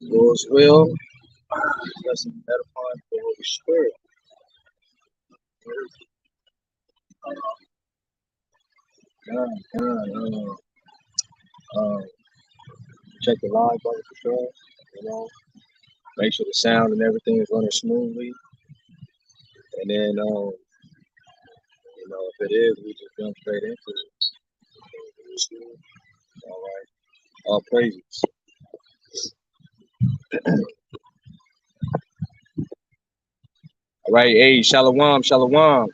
Lord's will. Let's edify the Holy Spirit. God, God, check the live, brother, for sure. You know, make sure the sound and everything is running smoothly. And then, if it is, we just jump straight into it. All right. All praises. All right. Hey, shalom, shalom.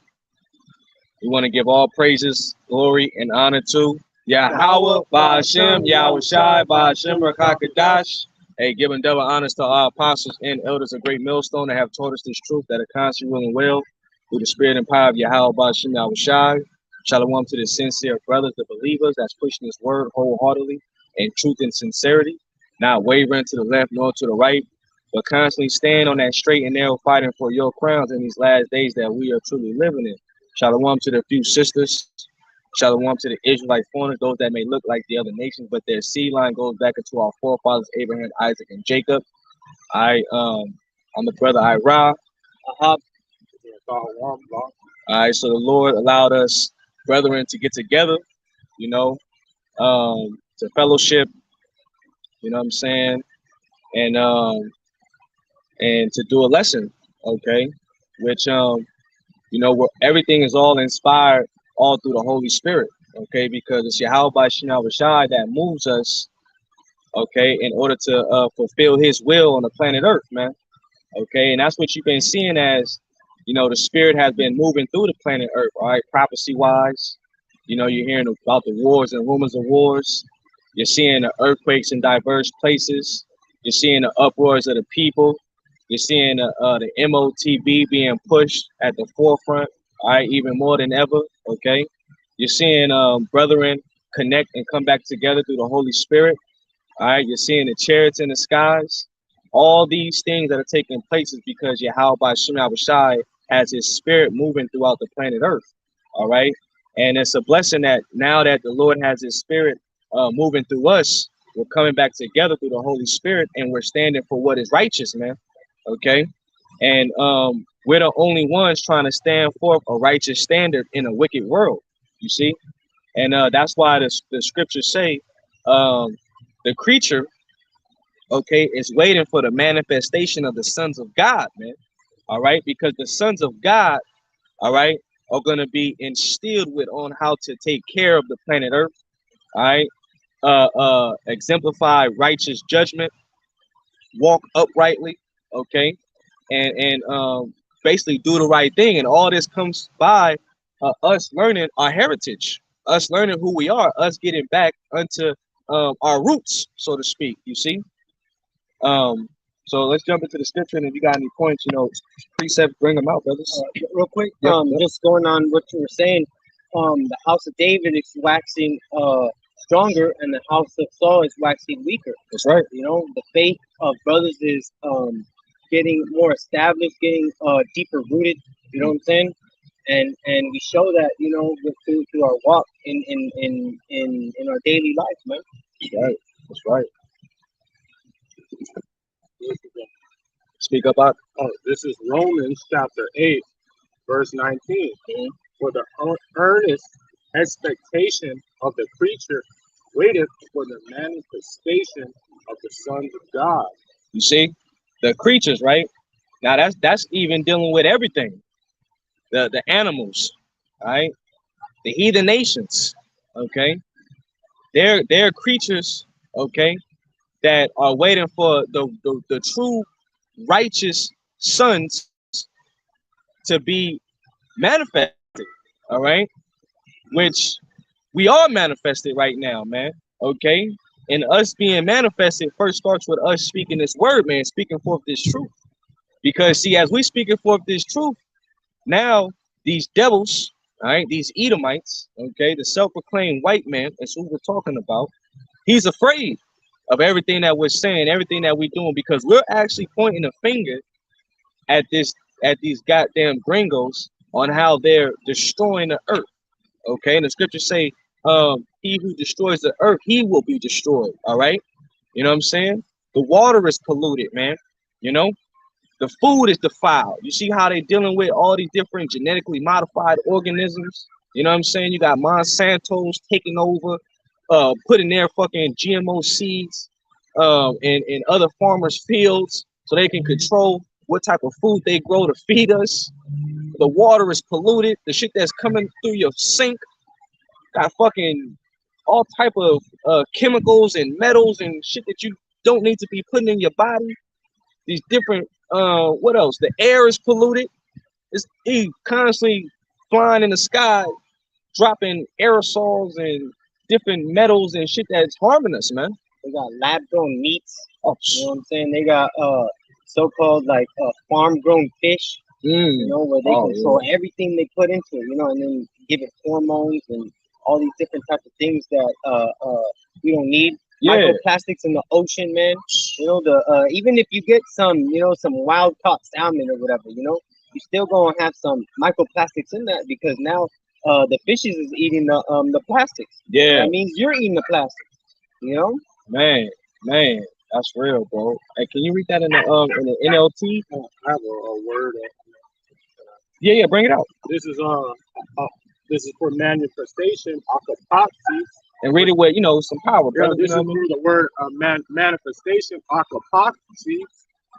We want to give all praises, glory, and honor to Yahweh, Ba'ashem, Yahweh Shai, Ba'ashem, Qadash. Hey, giving double honors to our apostles and elders of Great Millstone that have taught us this truth that are constantly willing well through the spirit and power of Yahweh, Ba'ashem, Yahweh Shai. Shalom to the sincere brothers, the believers that's pushing this word wholeheartedly in truth and sincerity, not wavering to the left nor to the right, but constantly staying on that straight and narrow, fighting for your crowns in these last days that we are truly living in. Shalom to the few sisters. Shalom to the Israelite foreigners, those that may look like the other nations, but their seed line goes back into our forefathers Abraham, Isaac, and Jacob. I'm the brother Ira. All right, so the Lord allowed us, brethren, to get together, you know, to fellowship, you know what I'm saying, and and to do a lesson, okay, which where everything is all inspired all through the Holy Spirit, okay, because it's Yahweh by Shai that moves us, okay, in order to fulfill his will on the planet Earth, man. Okay, and that's what you've been seeing as, the Spirit has been moving through the planet Earth, all right, prophecy wise. You're hearing about the wars and rumors of wars. You're seeing the earthquakes in diverse places. You're seeing the uproars of the people. You're seeing the MOTB being pushed at the forefront, all right, even more than ever, okay? You're seeing brethren connect and come back together through the Holy Spirit, all right? You're seeing the chariots in the skies. All these things that are taking place is because Yahweh by Shem Shai has his spirit moving throughout the planet Earth, all right? And it's a blessing that now that the Lord has his spirit moving through us, we're coming back together through the Holy Spirit and we're standing for what is righteous, man. Okay, and we're the only ones trying to stand forth a righteous standard in a wicked world, you see. And that's why the scriptures say the creature, okay, is waiting for the manifestation of the sons of God, man. All right, because the sons of God, all right, are going to be instilled with on how to take care of the planet Earth, all right, exemplify righteous judgment, walk uprightly, okay, and basically do the right thing. And all this comes by us learning our heritage, us learning who we are, us getting back unto our roots, so to speak. You see. So let's jump into the scripture, and if you got any points, precepts, bring them out, brothers. Real quick, Yep. just going on what you were saying, the house of David is waxing stronger, and the house of Saul is waxing weaker. That's right. The faith of brothers is getting more established, getting deeper rooted. You know what I'm saying? And we show that through our walk in our daily life, man. That's right. That's right. Speak up, out. This is Romans chapter 8, verse 19. For the earnest expectation of the creature waiteth for the manifestation of the sons of God. You see, the creatures, right? Now that's even dealing with everything. The animals, right? The heathen nations, okay? They're creatures, okay, that are waiting for the true righteous sons to be manifested, all right? Which we are manifested right now, man, okay? And us being manifested first starts with us speaking this word, man, speaking forth this truth. Because, see, as we speaking forth this truth, now these devils, all right, these Edomites, okay, the self-proclaimed white man, is who we're talking about. He's afraid of everything that we're saying, everything that we're doing, because we're actually pointing a finger at these goddamn gringos on how they're destroying the earth. Okay, and the scriptures say, he who destroys the earth, he will be destroyed. All right, you know what I'm saying? The water is polluted, man. You know, the food is defiled. You see how they dealing with all these different genetically modified organisms? You know what I'm saying? You got Monsanto's taking over, putting their fucking GMO seeds in other farmers' fields so they can control what type of food they grow to feed us. The water is polluted. The shit that's coming through your sink got fucking all type of chemicals and metals and shit that you don't need to be putting in your body. These different what else? The air is polluted. It's constantly flying in the sky, dropping aerosols and different metals and shit that's harming us, man. They got lab grown meats. Oh, You know what I'm saying? They got so-called like farm grown fish. You know, where they control everything they put into it. You know, and then give it hormones and all these different types of things that we don't need. yeah, Microplastics in the ocean, man. You know, the even if you get some, you know, some wild caught salmon or whatever, you know, you still gonna have some microplastics in that because now the fishes is eating the plastics. yeah, That means you're eating the plastics. You know, man, man, that's real, bro. Hey, can you read that in the NLT? I have a word. Yeah, yeah, bring it out This is for manifestation, akapaxis. and read it with some power, Yeah, brother. You this know is what I mean? through the word manifestation, akapaxis,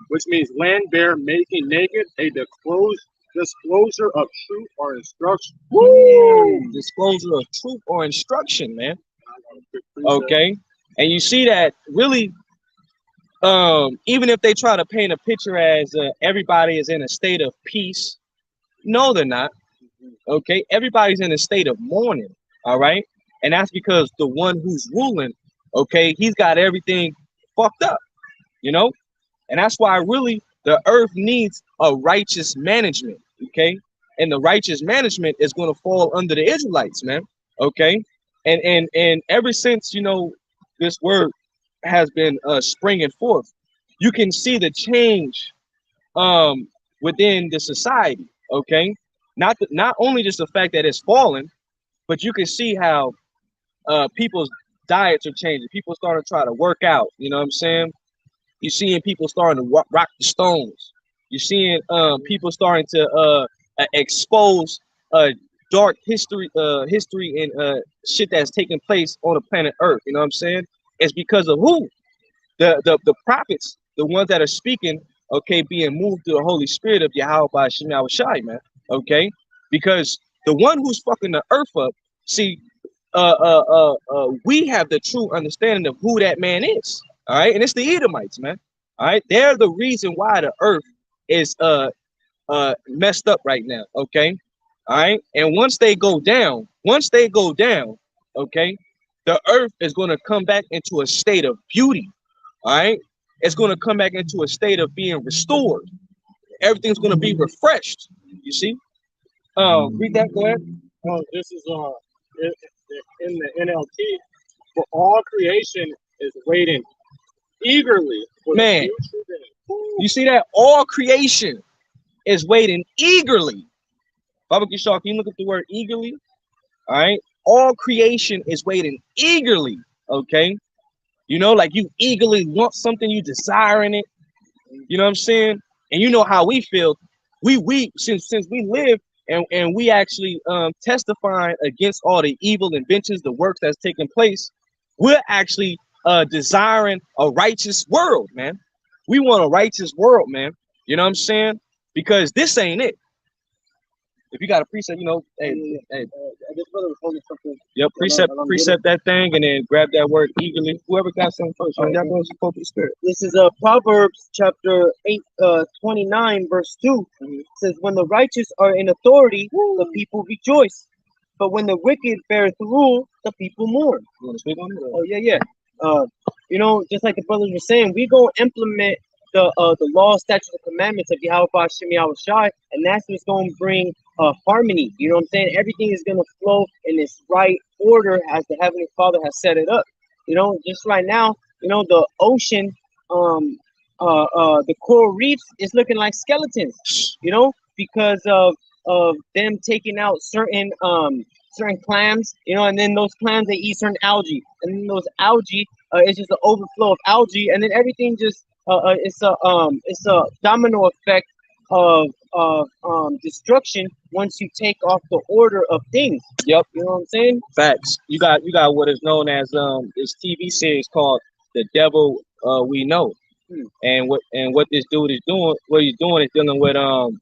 which means land bare, making naked, a disclosure of truth or instruction. Woo! Disclosure of truth or instruction, man. Okay, and you see that really, even if they try to paint a picture as everybody is in a state of peace, no, they're not. Okay, everybody's in a state of mourning. All right, and that's because the one who's ruling, okay, he's got everything fucked up, you know, and that's why really the earth needs a righteous management. Okay, and the righteous management is going to fall under the Israelites, man. Okay, and ever since this word has been springing forth, you can see the change um within the society. Okay, not only just the fact that it's fallen, but you can see how people's diets are changing. People starting to try to work out. You know what I'm saying? You're seeing people starting to rock the stones. You're seeing people starting to expose uh, dark history and shit that's taking place on the planet Earth. You know what I'm saying? It's because of who? The prophets, the ones that are speaking, okay, being moved through the Holy Spirit of Yahweh by Shema Shai, man. Okay, because the one who's fucking the earth up, see, we have the true understanding of who that man is. All right, and it's the Edomites, man. All right, they're the reason why the earth is messed up right now. Okay, all right, and once they go down, okay, the earth is going to come back into a state of beauty. All right, it's going to come back into a state of being restored. Everything's going to be refreshed. You see? Read that. Go ahead. This is in the NLT. For all creation is waiting eagerly for Man, the future day. you see that? All creation is waiting eagerly. Baba Kishar, can you look up the word eagerly? All right. All creation is waiting eagerly. Okay. You know, like you eagerly want something, you desiring it. You know what I'm saying? And you know how we feel. We since we live and we actually testifying against all the evil inventions, the works that's taking place, we're actually desiring a righteous world, man. We want a righteous world, man. You know what I'm saying? Because this ain't it. If you got a precept, hey, this brother was holding something. yep, precept that thing, and then grab that word eagerly. Whoever got something first, y'all go support the spirit. This is Proverbs chapter 8, 29, verse 2. It says, when the righteous are in authority, the people rejoice. But when the wicked beareth rule, the people mourn. You want to speak on it? Oh, yeah. Just like the brothers were saying, we go implement the law, statutes, and commandments of Yahweh Hashem Yahweh Shai, and that's what's going to bring harmony. You know what I'm saying? Everything is going to flow in its right order as the Heavenly Father has set it up. You know, just right now, the ocean, the coral reefs is looking like skeletons, because of them taking out certain clams, and then those clams, they eat certain algae, and then those algae it's just an overflow of algae, and then everything just it's a domino effect of destruction once you take off the order of things. Yep. You know what I'm saying? Facts. You got what is known as this TV series called The Devil We Know. Hmm. And what this dude is doing, what he's doing is dealing with um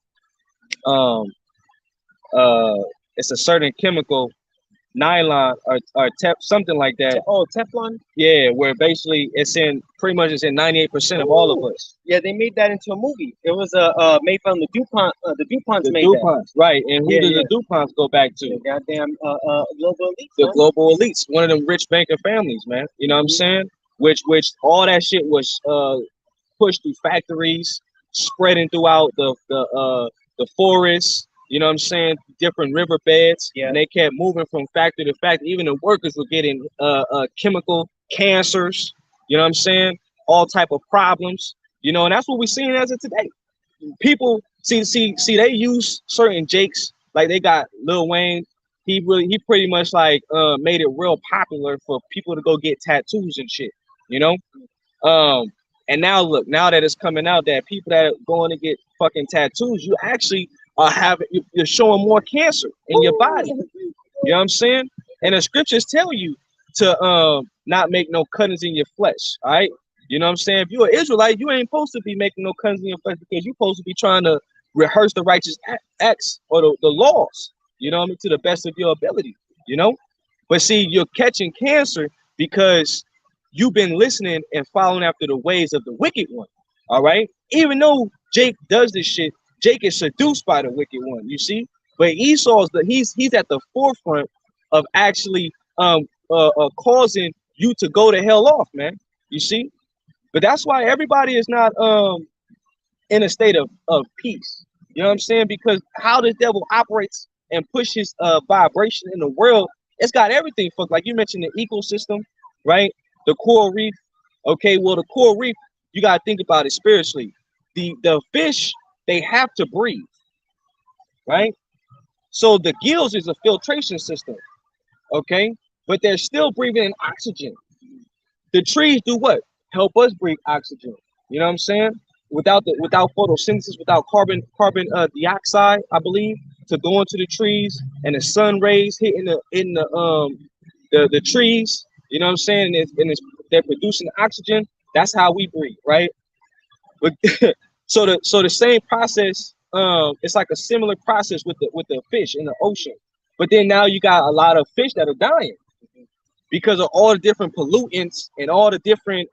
uh it's a certain chemical, nylon or something like that. Oh, Teflon. Yeah, where basically it's in 98% of all of Ooh. us. Yeah, they made that into a movie. It was made from the DuPont. The DuPonts The made that. DuPonts, right? And who Yeah, do yeah. the DuPonts go back The to? goddamn global elites, The man. global elites, one of them rich banker families, man. You know what I'm saying? Which all that shit was pushed through factories, spreading throughout the forests. You know what I'm saying? Different riverbeds, Yeah. and they kept moving from factory to factory. Even the workers were getting chemical cancers. You know what I'm saying? All type of problems. You know, and that's what we're seeing as of today. People see they use certain Jakes, like they got Lil Wayne. He pretty much like made it real popular for people to go get tattoos and shit. You know? Um, and now look, now that it's coming out that people that are going to get fucking tattoos, you actually are you're showing more cancer in your body. You know what I'm saying? And the scriptures tell you to not make no cuttings in your flesh. All right. You know what I'm saying? If you're an Israelite, you ain't supposed to be making no cuttings in your flesh because you're supposed to be trying to rehearse the righteous acts or the laws, you know what I mean, to the best of your ability, you know? But see, you're catching cancer because you've been listening and following after the ways of the wicked one. All right. Even though Jake does this shit, Jake is seduced by the wicked one. You see, but Esau's he's at the forefront of actually causing you to go to hell off, man. You see, but that's why everybody is not in a state of peace. You know what I'm saying? Because how the devil operates and pushes vibration in the world, it's got everything fucked. Like you mentioned the ecosystem, right? The coral reef. Okay, well the coral reef, you gotta think about it spiritually. The fish, they have to breathe, right? So the gills is a filtration system, okay? But they're still breathing in oxygen. The trees do what? Help us breathe oxygen. You know what I'm saying? Without photosynthesis, without carbon dioxide, I believe, to go into the trees and the sun rays hitting the trees. You know what I'm saying? They're producing oxygen. That's how we breathe, right? But so the same process. It's like a similar process with the fish in the ocean. But then now you got a lot of fish that are dying because of all the different pollutants and all the different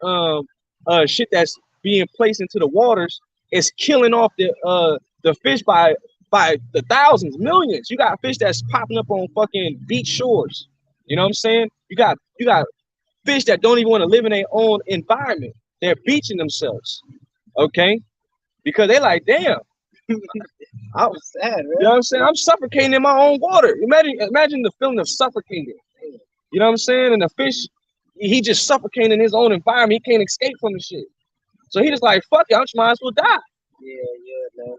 shit that's being placed into the waters. It's killing off the fish by the thousands, millions. You got fish that's popping up on fucking beach shores. You know what I'm saying? You got fish that don't even want to live in their own environment. They're beaching themselves. Okay? Because they like, damn. I was Sad, man. You know what I'm saying? I'm suffocating in my own water. Imagine the feeling of suffocating. You know what I'm saying? And the fish, he just suffocating in his own environment. He can't escape from the shit. So he just like, fuck it, I just might as well die. Yeah, man.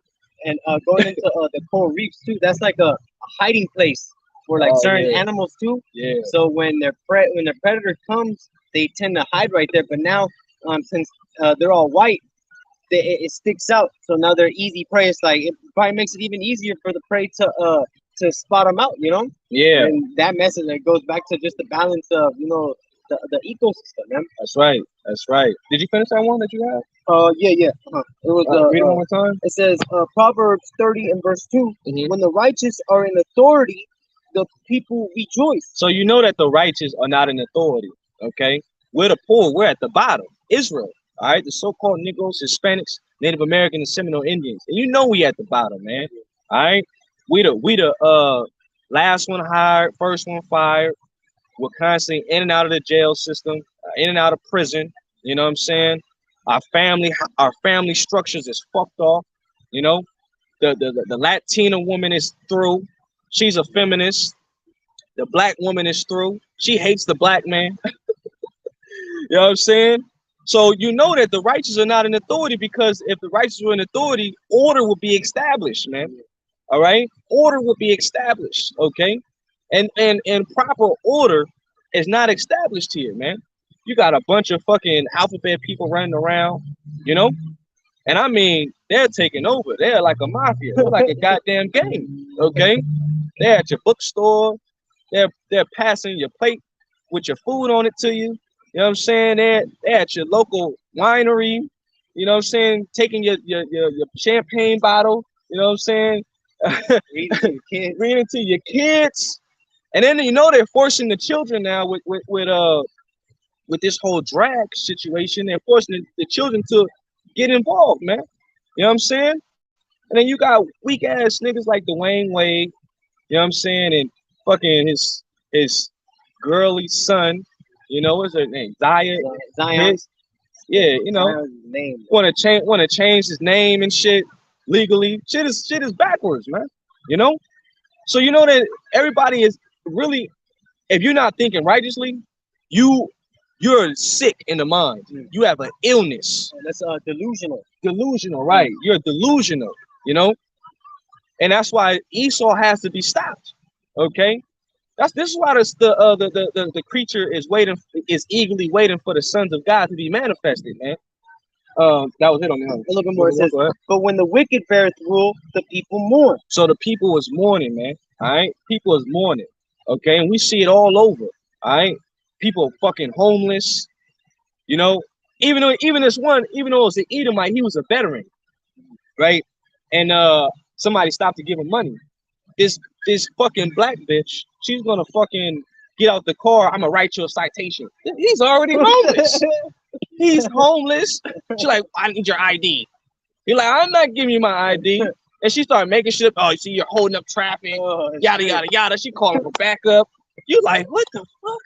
And going into the coral reefs too, that's like a hiding place for like Oh, certain yeah. animals too. Yeah. So when their predator comes, they tend to hide right there. But now, since they're all white, it sticks out. So now they're easy prey. It's like it probably makes it even easier for the prey to spot them out. You know. Yeah. And that message that goes back to just the balance of the ecosystem, man. That's right. That's right. Did you finish that one that you had? Yeah. It was Read it one more time. It says Proverbs 30 and verse 2. Mhm. When the righteous are in authority, the people rejoice. So you know that the righteous are not in authority. Okay. We're the poor. We're at the bottom. Israel. All right. The so-called Negroes, Hispanics, Native American, and Seminole Indians. And you know we at the bottom, man. All right. We the last one hired, first one fired. We're constantly in and out of the jail system, in and out of prison. You know what I'm saying? Our family structures is fucked off. You know, the Latina woman is through. She's a feminist. The black woman is through. She hates the black man. You know what I'm saying? So you know that the righteous are not in authority because if the righteous were in authority, order would be established, man. All right, order would be established. Okay, and proper order is not established here, man. You got a bunch of fucking alphabet people running around, you know? And I mean, they're taking over. They're like a mafia. They're like a goddamn gang. Okay? They're at your bookstore. They're passing your plate with your food on it to you. You know what I'm saying? They're at your local winery. You know what I'm saying? Taking your champagne bottle. You know what I'm saying? Reading to your kids. Reading to your kids. And then they're forcing the children now with this whole drag situation. They're forcing the children to get involved, man. You know what I'm saying? And then you got weak ass niggas like Dwayne Wade, you know what I'm saying, and fucking his girly son, what's her name? Zion. Yeah, Zion's name. want to change his name and shit legally. Shit is backwards, man. You know? So you know that everybody is really, if you're not thinking righteously, you're sick in the mind. You have an illness. That's delusional. Delusional, right? You're delusional, and that's why Esau has to be stopped. Okay, this is why the creature is eagerly waiting for the sons of God to be manifested, man. That was it on me. A little bit more. It says, but when the wicked beareth rule, the people mourn. So the people was mourning, man. All right, people is mourning. Okay, and we see it all over. All right, people fucking homeless. Even though it was an Edomite, he was a veteran, right? And somebody stopped to give him money. This fucking black bitch, she's gonna fucking get out the car. I'm gonna write you a citation. He's already homeless. He's homeless. She's like, I need your ID. He's like, I'm not giving you my ID. And she started making shit up. Oh, you see, you're holding up traffic. Yada yada yada. She calling for backup. You like, what the fuck?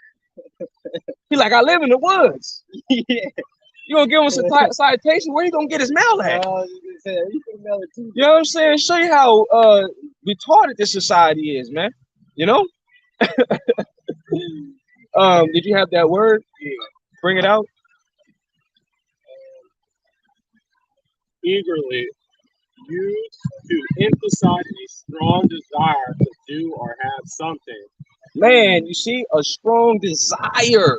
He's like, I live in the woods. Yeah. You gonna give him a citation? Where you gonna get his mail at? You know what I'm saying? Show you how retarded this society is, man. Did you have that word? Yeah. Bring it out. Eagerly used to emphasize a strong desire to do or have something. Man, you see, a strong desire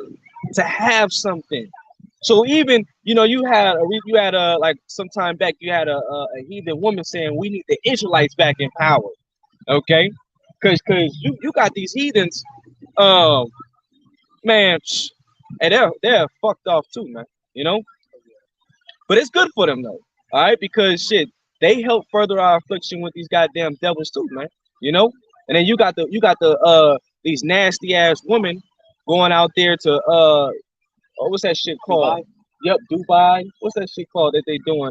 to have something. So even you had like some time back, you had a heathen woman saying we need the Israelites back in power, okay? Because you got these heathens, man, and they're fucked off too, man. But it's good for them though, all right? Because shit, they help further our affliction with these goddamn devils too, man. And then you got these nasty ass women going out there to what's that shit called? Dubai? Yep, Dubai. What's that shit called that they doing?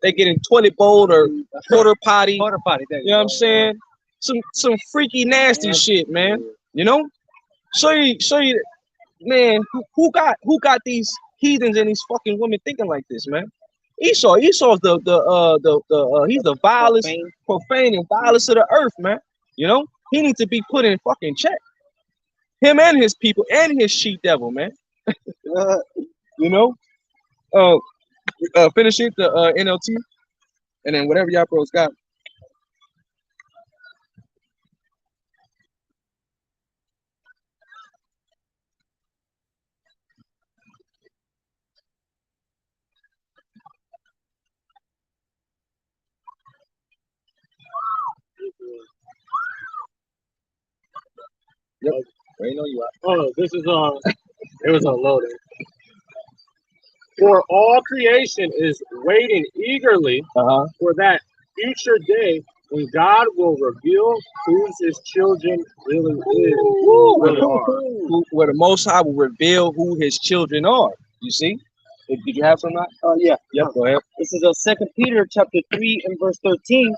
They getting toilet bowl or porta potty. Porta potty. You know what I'm saying? Some freaky nasty shit, man. Show you, man. Who got these heathens and these fucking women thinking like this, man? Esau's he's the vilest, profane and vilest of the earth, man. He needs to be put in fucking check. Him and his people and his she devil, man. Finish it, the NLT, and then whatever y'all pros got. Yep. Waiting on you out. Oh, this is it was unloading. For all creation is waiting eagerly for that future day when God will reveal who his children really is. Where the Most High will reveal who his children are. You see? Did you have some? Yeah. Yep. Go ahead. This is 2 Peter chapter 3 and verse 13.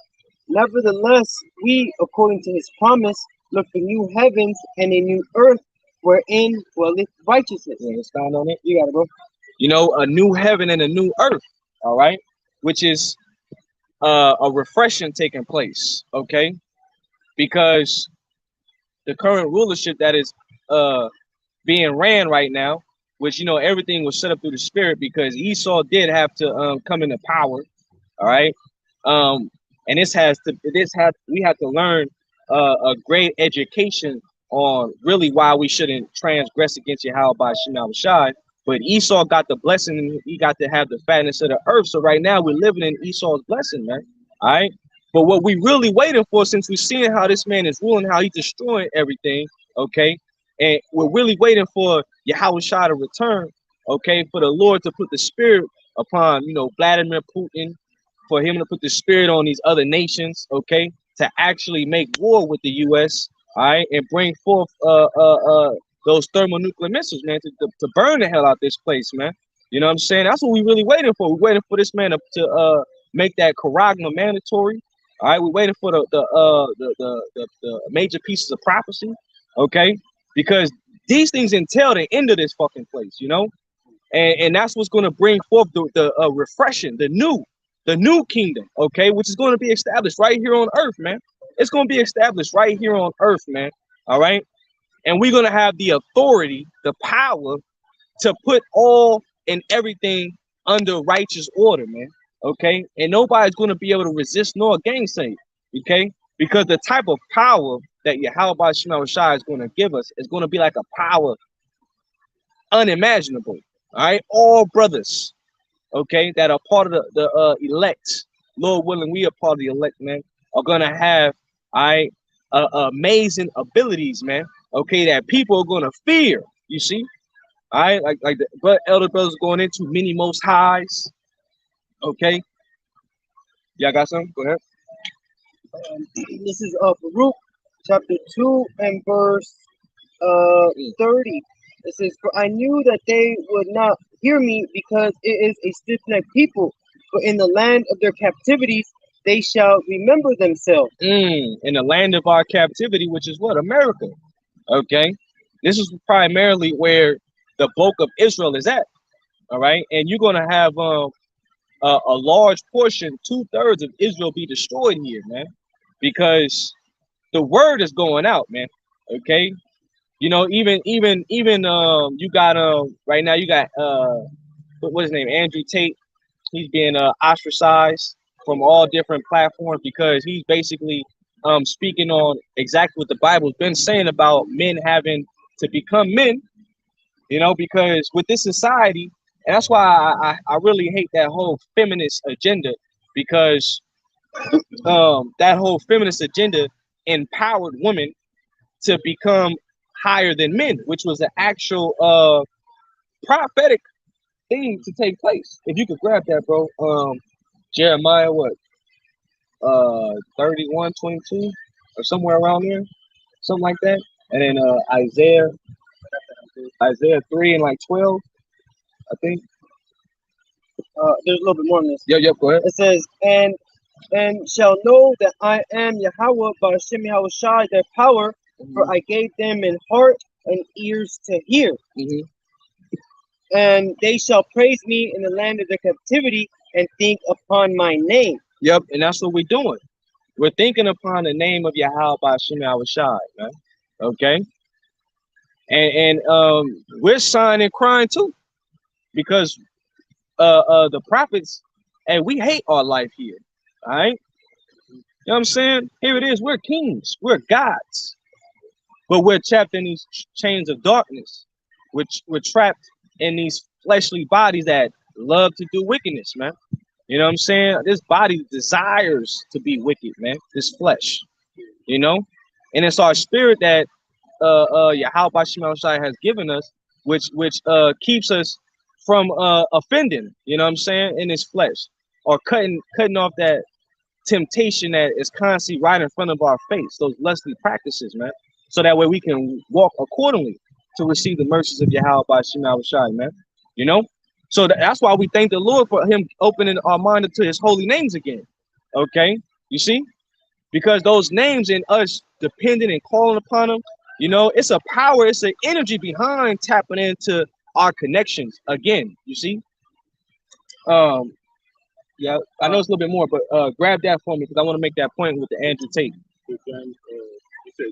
Nevertheless, we, according to his promise, look for new heavens and a new earth wherein dwelleth righteousness. Yeah, expound on it. You got it, bro. A new heaven and a new earth. All right, which is a refreshing taking place. Okay, because the current rulership that is being ran right now, which everything was set up through the spirit, because Esau did have to come into power. All right, and we have to learn a great education on really why we shouldn't transgress against Yahweh by Shema Shai. But Esau got the blessing and he got to have the fatness of the earth. So right now we're living in Esau's blessing, man. All right. But what we really waiting for, since we're seeing how this man is ruling, how he's destroying everything, okay, and we're really waiting for Yahweh Shai to return, okay, for the Lord to put the spirit upon, Vladimir Putin, for him to put the spirit on these other nations, okay, to actually make war with the U.S., all right, and bring forth those thermonuclear missiles, man, to burn the hell out this place, man. You know what I'm saying? That's what we really waiting for. We're waiting for this man to make that charagma mandatory. All right, we're waiting for the major pieces of prophecy, okay? Because these things entail the end of this fucking place, and that's what's going to bring forth the refreshing, the new kingdom, okay, which is going to be established right here on earth, man. It's going to be established right here on earth, man. All right, and we're going to have the authority, the power to put all and everything under righteous order, man. Okay, and nobody's going to be able to resist nor gainsay, okay, because the type of power that Yahweh Shema Shai is going to give us is going to be like a power unimaginable. All right, all brothers, okay, that are part of the elect, Lord willing, we are part of the elect, man, are going to have, all right, amazing abilities, man, okay, that people are going to fear, you see. All right, like the elder brothers going into many most highs, okay. Y'all got something? Go ahead. This is Baruch chapter 2 and verse 30. It says, "For I knew that they would not hear me, because it is a stiff-necked people. But in the land of their captivities they shall remember themselves." In the land of our captivity, which is what? America. Okay. This is primarily where the bulk of Israel is at. All right. And you're going to have a large portion, 2/3 of Israel be destroyed here, man, because the word is going out, man. Okay. Even you got right now you got what's his name, Andrew Tate. He's being ostracized from all different platforms because he's basically speaking on exactly what the Bible's been saying about men having to become men, because with this society, and that's why I really hate that whole feminist agenda, because that whole feminist agenda empowered women to become higher than men, which was an actual prophetic thing to take place. If you could grab that, bro. Jeremiah, what? 31:22 or somewhere around there, something like that. And then Isaiah 3 and like 12, I think. There's a little bit more in this. Yep, go ahead. It says, and shall know that I am Yahweh by Hashem Yahweh Shai, their power, for I gave them an heart and ears to hear. And they shall praise me in the land of their captivity and think upon my name. Yep, and that's what we're doing. We're thinking upon the name of Yahweh by Hashem Yahweh Shai, man. Okay. And we're sighing and crying too, because the prophets, and we hate our life here. All right. You know what I'm saying? Here it is. We're kings. We're gods. But we're trapped in these chains of darkness. We're trapped in these fleshly bodies that love to do wickedness, man. You know what I'm saying? This body desires to be wicked, man. This flesh, and it's our spirit that Yahweh Shema Shai has given us, which keeps us from offending, you know what I'm saying, in this flesh, or cutting off that temptation that is constantly right in front of our face, those lustful practices, man, so that way we can walk accordingly to receive the mercies of Yahweh by Shema Shai, man. So that's why we thank the Lord for him opening our mind to his holy names again. Okay, you see, because those names and us depending and calling upon them, it's a power, it's an energy behind tapping into our connections again. You see, yeah, I know it's a little bit more, but grab that for me, because I want to make that point with the Andrew Tate. You said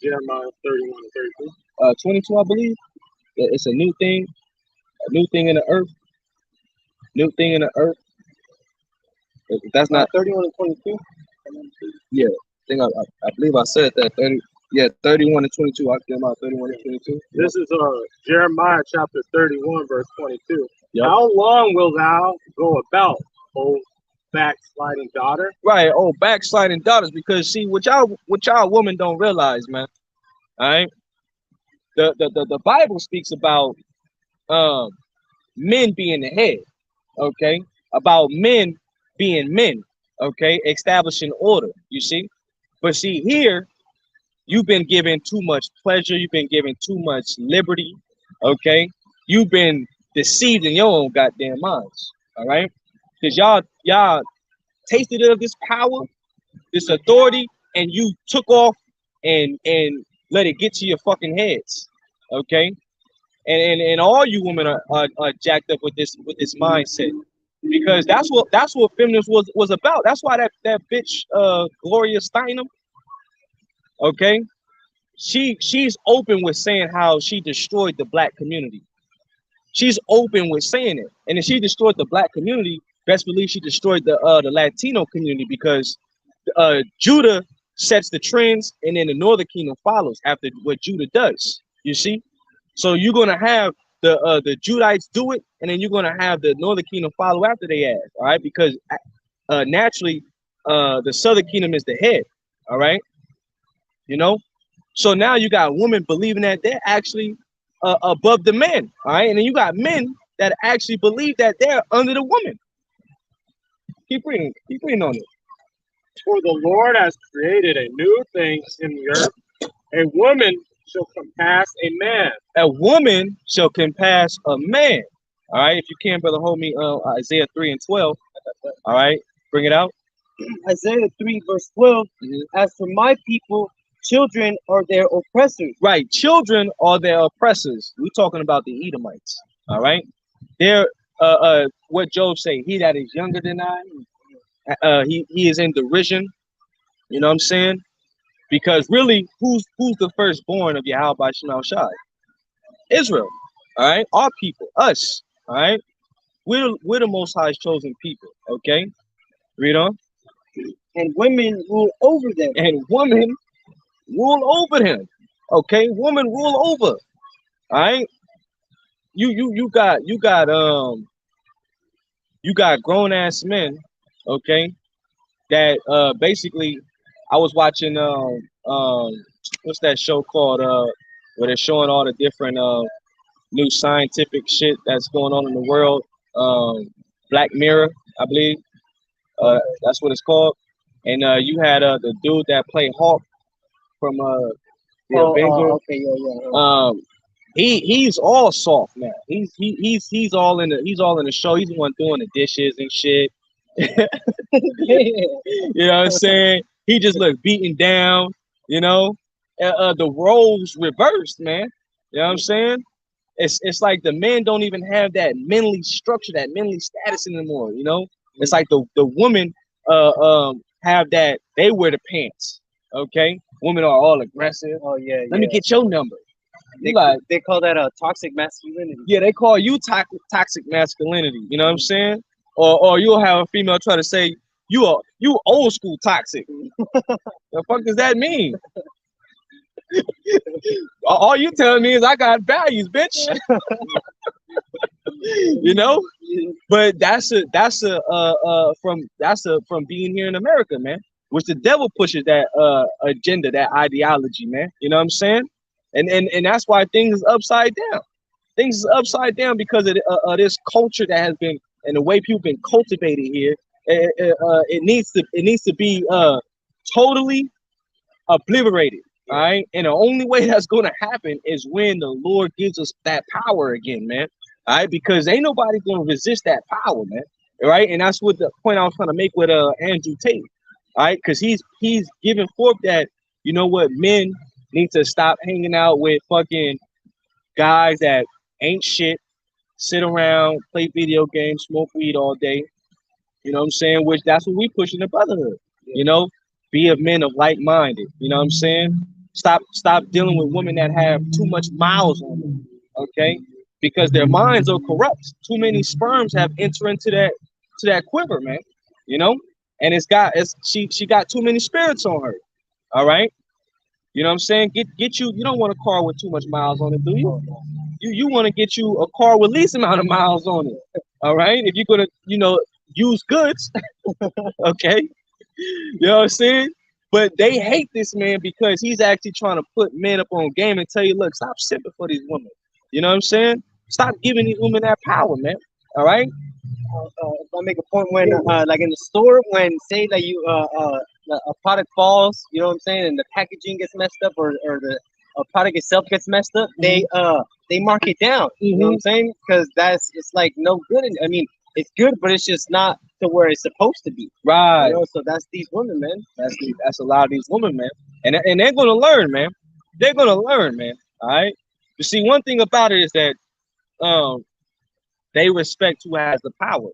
Jeremiah 31 and 32. 22, I believe. It's a new thing in the earth. New thing in the earth. If that's not 31 and 22. Yeah, I believe I said that 30. Yeah, 31 and 22. I came out 31 and 22. Yep. This is Jeremiah chapter 31, verse 22. Yep. How long will thou go about, O backsliding daughter? Right. Oh, backsliding daughters, because see what y'all women don't realize, man. All right. The Bible speaks about um men being the head, okay? About men being men, okay? Establishing order, you see? But see here, you've been given too much pleasure, you've been given too much liberty, okay? You've been deceived in your own goddamn minds, all right? Because y'all tasted of this power, this authority, and you took off and let it get to your fucking heads, okay? And all you women are jacked up with this mindset, because that's what feminism was about. That's why that bitch Gloria Steinem, okay, she's open with saying how she destroyed the black community. She's open with saying it, and if she destroyed the black community, best believe she destroyed the Latino community, because Judah sets the trends, and then the Northern Kingdom follows after what Judah does. You see, so you're gonna have the Judites do it, and then you're gonna have the Northern Kingdom follow after they ass. All right, because naturally, the Southern Kingdom is the head. All right, you know. So now you got women believing that they're actually above the men. All right, and then you got men that actually believe that they're under the woman. Keep reading on it. For the Lord has created a new thing in the earth. A woman shall compass a man. A woman shall compass a man. All right, if you can, brother, hold me Isaiah 3 and 12. All right, bring it out. Isaiah 3 verse 12. As for my people, children are their oppressors. Right, children are their oppressors. We're talking about the Edomites. All right, they're what Job say, he that is younger than I, he is in derision. You know what I'm saying? Because really, who's the firstborn of Yahweh Shema Shai? Israel. All right, our people, us. All right, we're the Most High's chosen people. Okay, read on. And women rule over them. And women rule over him. Okay, woman rule over. All right, you got grown ass men. Okay, that basically, I was watching what's that show called where they're showing all the different new scientific shit that's going on in the world. Black Mirror, I believe. That's what it's called. And you had the dude that played Hawk from the Avengers. Okay, yeah. He's all soft now. He's all in the show. He's the one doing the dishes and shit. You know what I'm saying? He just looked beaten down. You know, the roles reversed, man. You know what I'm saying? It's like the men don't even have that mentally structure, that mentally status anymore. You know, it's like the women have that, they wear the pants. Okay, women are all aggressive. Oh yeah. Let me get your number. They call that a toxic masculinity. Yeah, they call you toxic masculinity. You know what I'm saying? Or you'll have a female try to say you old school toxic. The fuck does that mean? All you telling me is I got values, bitch. You know, but that's from being here in America, man. Which the devil pushes that agenda, that ideology, man. You know what I'm saying? And that's why things is upside down. Things is upside down because of this culture that has been, and the way people been cultivated here. It needs to be totally obliterated. All right, and the only way that's going to happen is when the Lord gives us that power again, man. All right, because ain't nobody going to resist that power, man. All right, and that's what the point I was trying to make with Andrew Tate. All right, because he's giving forth that, you know what, men need to stop hanging out with fucking guys that ain't shit, sit around, play video games, smoke weed all day. You know what I'm saying? Which that's what we push in the brotherhood. You know, be of men of like-minded. You know what I'm saying? Stop dealing with women that have too much miles on them. Okay, because their minds are corrupt. Too many sperms have entered into that quiver, man. You know, and she got too many spirits on her. All right. You know what I'm saying? Get you. You don't want a car with too much miles on it, do you? Oh, no. You want to get you a car with least amount of miles on it. All right. If you're gonna, use goods, okay. You know what I'm saying? But they hate this man because he's actually trying to put men up on game and tell you, look, stop simping for these women. You know what I'm saying? Stop giving these women that power, man. All right? If I make a point when like in the store when say that you a product falls, you know what I'm saying, and the packaging gets messed up or the product itself gets messed up, they mark it down. You know what I'm saying? Because it's like no good. I mean, it's good, but it's just not to where it's supposed to be. Right. You know, so that's these women, man. That's a lot of these women, man. And they're gonna learn, man. They're gonna learn, man. All right. You see, one thing about it is that um they respect who has the power.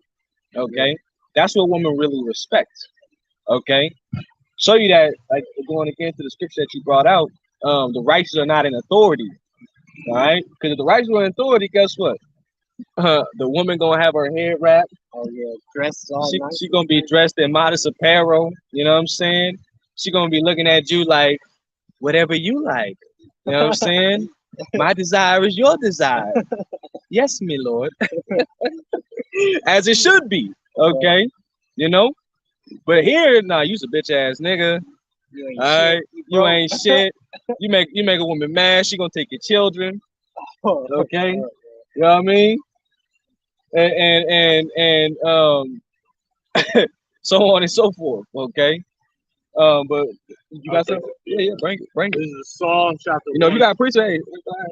Okay. That's what women really respect. Okay. Show you that, like going again to the scripture that you brought out, the righteous are not in authority. All right. Because if the righteous were in authority, guess what? The woman gonna have her head wrapped. Oh yeah, dressed all nice. She gonna be dressed in modest apparel. You know what I'm saying? She gonna be looking at you like whatever you like. You know what I'm saying? My desire is your desire. Yes, me lord. As it should be. Okay. You know. But here, nah, you's a bitch ass nigga. You ain't All right, shit. you ain't shit. You make a woman mad. She gonna take your children. Okay. You know what I mean? And so on and so forth. Okay. But you got something? Yeah, bring it. This is Psalm chapter. You got a precept. Hey,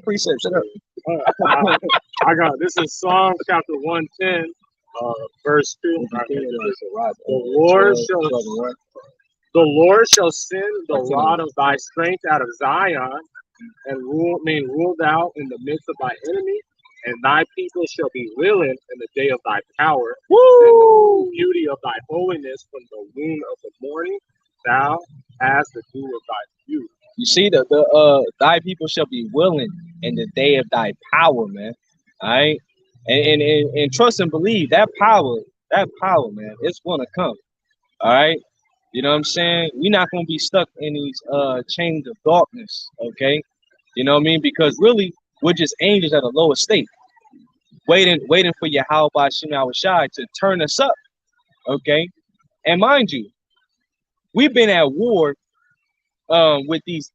precept. Shut up. I got this is Psalm chapter 110, verse 2. The Lord shall send the rod of thy strength out of Zion, and rule thou in the midst of thy enemy, and thy people shall be willing in the day of thy power. Woo! And the beauty of thy holiness from the womb of the morning, thou hast the dew of thy youth. You see, thy people shall be willing in the day of thy power, man. All right, and trust and believe that power, man, it's gonna come. All right. You know what I'm saying? We're not gonna be stuck in these chains of darkness, okay? You know what I mean? Because really, we're just angels at a lower state, waiting for Yahweh Shai to turn us up, okay? And mind you, we've been at war with these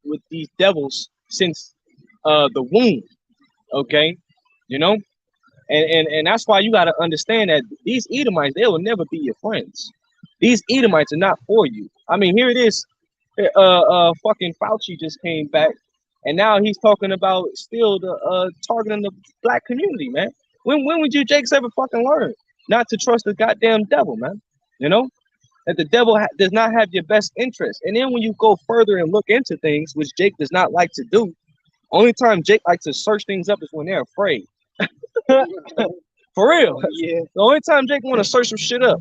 devils since the womb, okay? You know, and that's why you got to understand that these Edomites, they will never be your friends. These Edomites are not for you. I mean, here it is. Fucking Fauci just came back, and now he's talking about still the targeting the black community, man. When would you Jakes ever fucking learn not to trust the goddamn devil, man? You know that the devil does not have your best interest. And then when you go further and look into things, which Jake does not like to do, only time Jake likes to search things up is when they're afraid. For real. Yeah. The only time Jake want to search some shit up.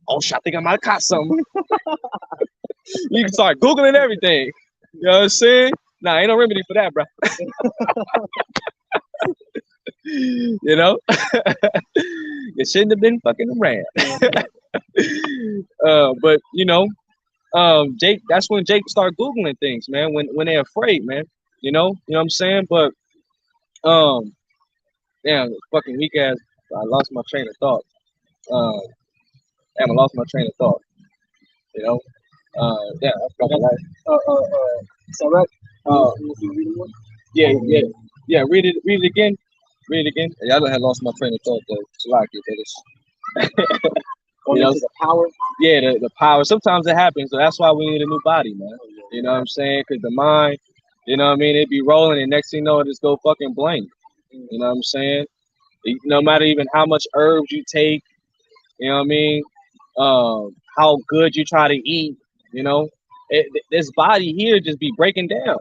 Oh shit, I think I might have caught something. You can start Googling everything. You know what I'm saying? Nah, ain't no remedy for that, bro. You know? You shouldn't have been fucking around. But you know, Jake, that's when Jake start Googling things, man, when they're afraid, man. You know what I'm saying? But damn, fucking weak ass, I lost my train of thought. Damn, I lost my train of thought. You know? Yeah, that's probably right. So right. Yeah. Read it again. Read it again. Yeah, I had lost my train of thought though. It's like it, but it's Going into the power. Yeah, the power. Sometimes it happens, so that's why we need a new body, man. You know what I'm saying? Because the mind, you know what I mean, it be rolling, and next thing you know, it just go fucking blank. You know what I'm saying? No matter even how much herbs you take, you know what I mean, how good you try to eat, you know, this body here just be breaking down.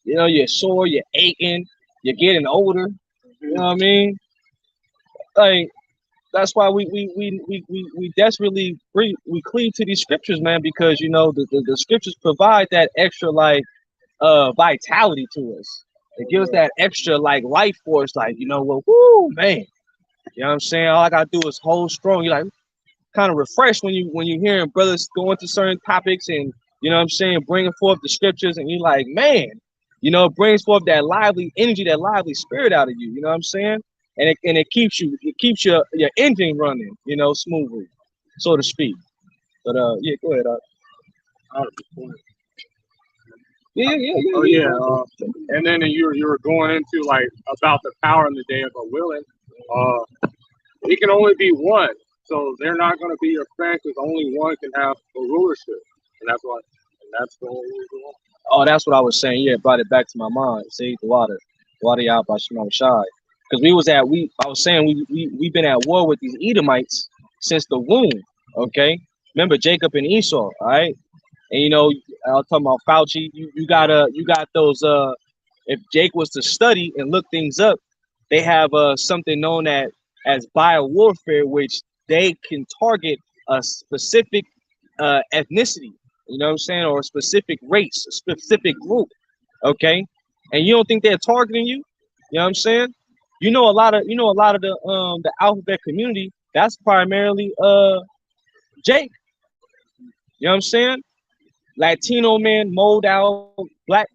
You know, you're sore, you're aching, you're getting older. You know what I mean? Like that's why we desperately we cleave to these scriptures, man, because you know the scriptures provide that extra like vitality to us. It gives us that extra like life force, like you know, well, whoo, man. You know what I'm saying? All I gotta do is hold strong. You're like kind of refreshed when you hearing brothers go into certain topics and You know what I'm saying? Bringing forth the scriptures, and you're like, man, it brings forth that lively energy, that lively spirit out of you. You know what I'm saying? And it keeps your engine running, smoothly, so to speak. But yeah, go ahead. Out of the point. Yeah, Oh yeah. yeah, and then you were going into like about the power in the day of a willing. It can only be one, so they're not going to be your friend because only one can have a rulership, and that's why, and that's the only reason. Oh, that's what I was saying. Yeah, it brought it back to my mind. See, the water out by Shemar Shai. Because I was saying we've been at war with these Edomites since the womb. Okay, remember Jacob and Esau, all right? And I was talking about Fauci. You got those. If Jake was to study and look things up, they have something known as biowarfare, which they can target a specific ethnicity. You know what I'm saying, or a specific race, a specific group. Okay, and you don't think they're targeting you? You know what I'm saying? A lot of the alphabet community. That's primarily Jake. You know what I'm saying? Latino man mold out, black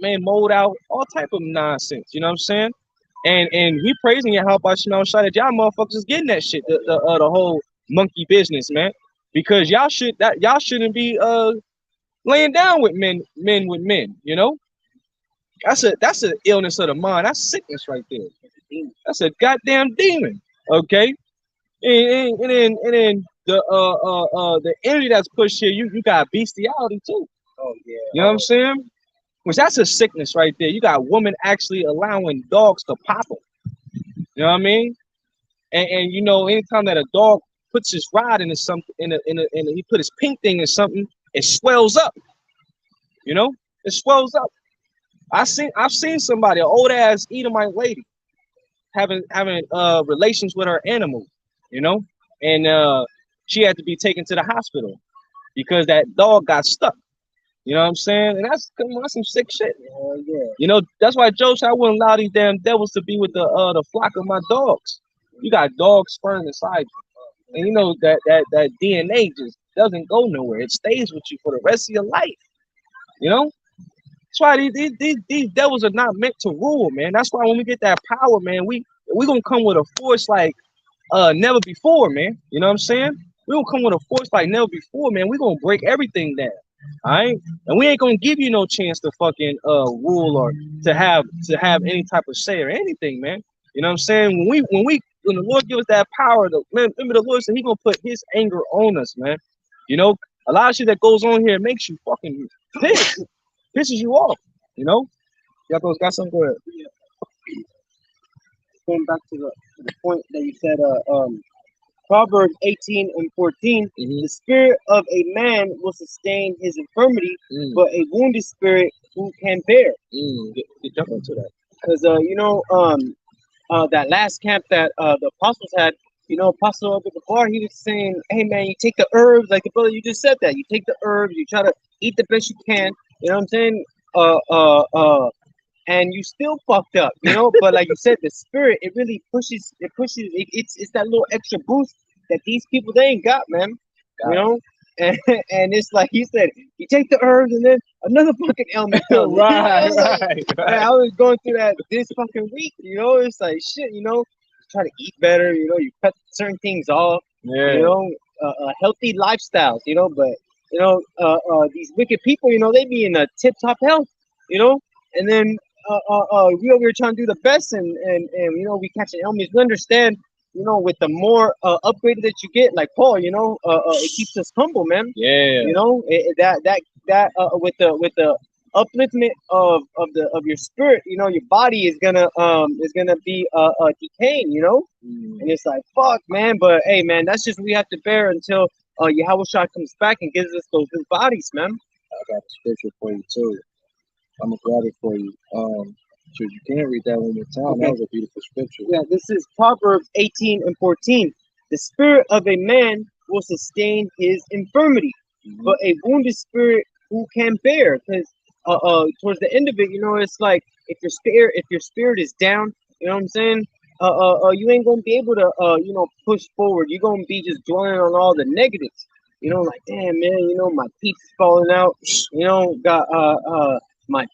man mold out, all type of nonsense. You know what I'm saying? And we praising you how about Shot that y'all motherfuckers is getting that shit, the whole monkey business, man. Because y'all shouldn't be laying down with men with men. That's a illness of the mind. That's sickness right there. That's a goddamn demon. Okay, and then the energy that's pushed here, you got bestiality too. Oh yeah. You know what I'm saying? Which that's a sickness right there. You got women actually allowing dogs to pop them. You know what I mean? And anytime that a dog puts his rod into something, he put his pink thing in something, it swells up. It swells up. I've seen somebody, an old ass Edomite lady, having relations with her animal, and she had to be taken to the hospital because that dog got stuck. You know what I'm saying? And that's some sick shit. Yeah. That's why Joe said I wouldn't allow these damn devils to be with the flock of my dogs. You got dog sperm inside you, and you know that DNA just doesn't go nowhere. It stays with you for the rest of your life. You know. That's why these devils are not meant to rule, man. That's why when we get that power, man, we gonna come with a force like never before, man. You know what I'm saying? We gonna come with a force like never before, man. We gonna break everything down. All right, and we ain't gonna give you no chance to fucking rule or to have any type of say or anything, man. You know what I'm saying? When the Lord gives us that power, remember the Lord said He gonna put His anger on us, man. A lot of shit that goes on here makes you fucking pissed, pisses you off. Y'all got something? Go ahead. Going back to the point that you said, Proverbs 18 and 14, the spirit of a man will sustain his infirmity, but a wounded spirit who can bear. Jump into that. Because that last camp that the apostles had, Apostle up at the bar, he was saying, hey man, you take the herbs, like the brother you just said that. You take the herbs, you try to eat the best you can, you know what I'm saying? And you still fucked up, but like you said, the spirit, it really pushes, it's that little extra boost that these people, they ain't got, man. And it's like he said, you take the herbs and then another fucking ailment comes. right. I was going through that this fucking week, it's like shit, try to eat better, you cut certain things off, healthy lifestyles, but these wicked people, they be in a tip-top health, and then we over here trying to do the best, and we catching ailments. We understand, with the more upgraded that you get, like Paul, it keeps us humble, man. Yeah. That with the upliftment of your spirit, your body is gonna be decaying, and it's like fuck, man. But hey, man, that's just what we have to bear until Yahweh Shah comes back and gives us those new bodies, man. I got the scripture for you too. I'm gonna grab it for you. So you can't read that one more time. Okay. That was a beautiful scripture. Yeah, this is Proverbs 18 and 14. The spirit of a man will sustain his infirmity, but a wounded spirit who can bear? Because towards the end of it, it's like if your spirit is down, you know what I'm saying? You ain't gonna be able to push forward. You're gonna be just dwelling on all the negatives. like, damn man, my teeth is falling out, got my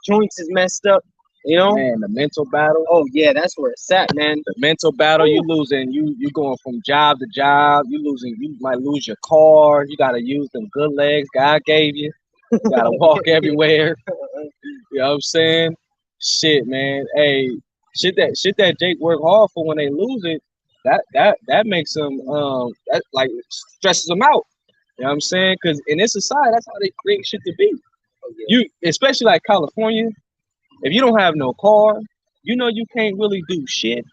joints is messed up, Man, the mental battle. Oh yeah, that's where it's at, man. The mental battle, you Ooh. losing, you going from job to job, you might lose your car, you gotta use them good legs God gave you. You gotta walk everywhere. You know what I'm saying? Shit, man. Hey, shit that Jake worked hard for when they lose it, that makes them that like stresses them out. You know what I'm saying? Cause in this society, that's how they create shit to be. Oh, yeah. You especially like California, if you don't have no car, you can't really do shit.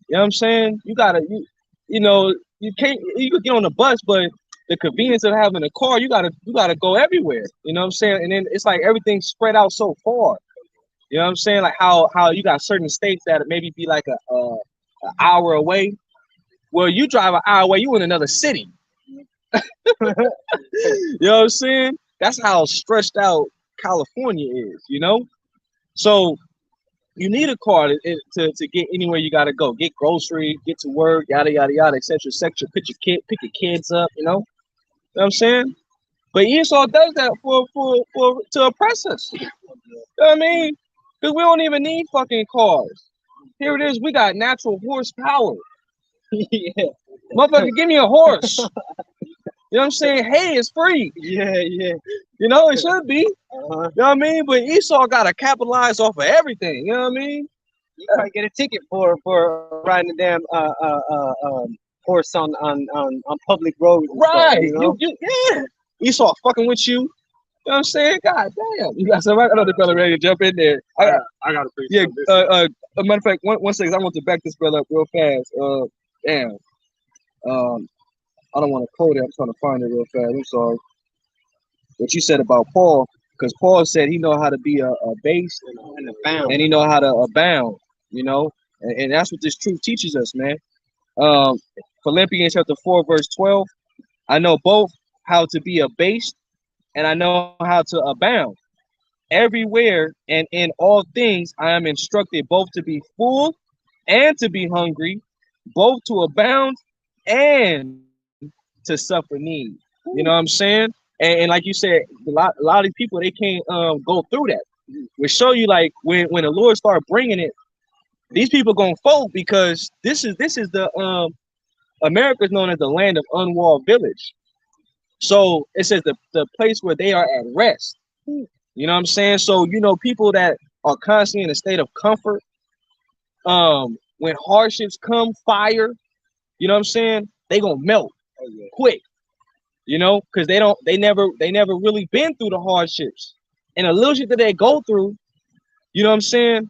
You know what I'm saying? You can't you could get on the bus, but the convenience of having a car, you gotta go everywhere. You know what I'm saying? And then it's like everything's spread out so far. You know what I'm saying? Like how you got certain states that maybe be like an hour away. Well, you drive an hour away, you in another city. You know what I'm saying? That's how stretched out California is, So you need a car to get anywhere you gotta go. Get groceries, get to work, yada yada yada, etc. etc. Pick your kids up, You know what I'm saying? But Esau does that for to oppress us. You know what I mean? Because we don't even need fucking cars. Here it is, we got natural horsepower. Yeah. Motherfucker, give me a horse. You know what I'm saying? Hey, it's free. Yeah, yeah. It should be. Uh-huh. You know what I mean? But Esau gotta capitalize off of everything. You know what I mean? You probably get a ticket for riding a damn horse on public roads. And Right. stuff, Yeah. Esau fucking with you. You know what I'm saying? God damn. You got somebody, another brother ready to jump in there. I got to preach. Yeah. This. A matter of fact, one second, I want to back this brother up real fast. Damn. I don't want to quote it. I'm trying to find it real fast. I'm sorry. What you said about Paul, because Paul said he know how to be a base and abound. and he know how to abound. And that's what this truth teaches us, man. Philippians chapter 4, verse 12. I know both how to be abased and I know how to abound. Everywhere and in all things I am instructed both to be full and to be hungry, both to abound and to suffer need. You know what I'm saying? And like you said, a lot of these people, they can't go through that. We show you like when the Lord start bringing it, these people gonna fold because this is the America is known as the land of unwalled village. So it says the place where they are at rest. You know what I'm saying? So people that are constantly in a state of comfort, when hardships come, fire, you know what I'm saying? They gonna melt quick, because they never really been through the hardships. And the little shit that they go through, you know what I'm saying?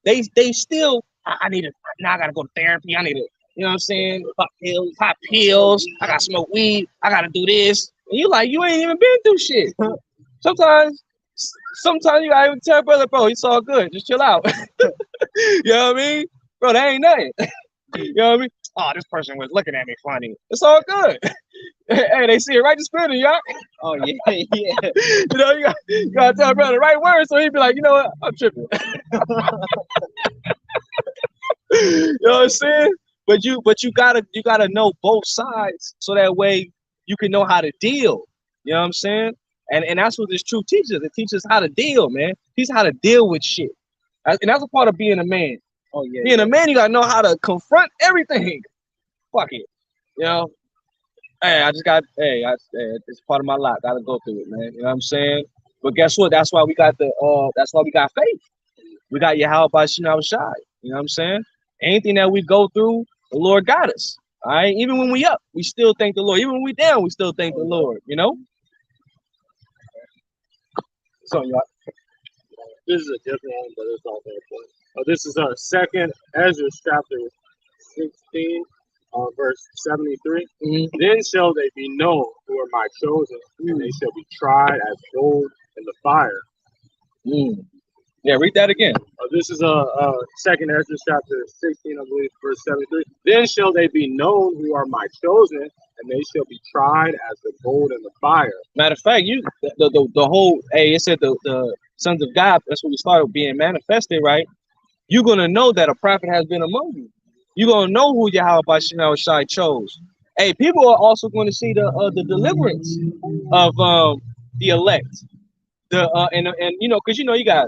They still, I need to, now I gotta go to therapy. I need to, you know what I'm saying? Pop pills. I gotta smoke weed. I gotta do this. And you ain't even been through shit. Sometimes you gotta even tell brother, bro, it's all good. Just chill out. You know what I mean? Bro, that ain't nothing. You know what I mean? Oh, this person was looking at me funny. It's all good. Hey, they see it right in spirit, y'all. Oh yeah, yeah. You gotta tell brother the right words, so he'd be like, you know what? I'm tripping. You know what I'm saying? But you gotta know both sides, so that way you can know how to deal. You know what I'm saying? And that's what this truth teaches. It teaches how to deal, man. It teaches how to deal with shit. And that's a part of being a man. Oh yeah. Being a man, you gotta know how to confront everything. Fuck it. Hey, it's part of my lot. Gotta go through it, man. You know what I'm saying? But guess what? That's why we got faith. We got Yahweh Rawchaa. You know what I'm saying? Anything that we go through, the Lord got us. All right. Even when we up, we still thank the Lord. Even when we down, we still thank the Lord. So y'all. This is a different one, but it's all very important. This is our second Ezra chapter 16, verse 73. Mm-hmm. Then shall they be known who are my chosen, and they shall be tried as gold in the fire. Yeah, read that again. This is second Ezra chapter 16, I believe, verse 73. Then shall they be known who are my chosen, and they shall be tried as the gold in the fire. Matter of fact, the whole it said the sons of God, that's when we started being manifested, right? You're gonna know that a prophet has been among you. You're gonna know who Yahweh Rawchaa chose. Hey, people are also going to see the deliverance of the elect. The and you know, because you know you got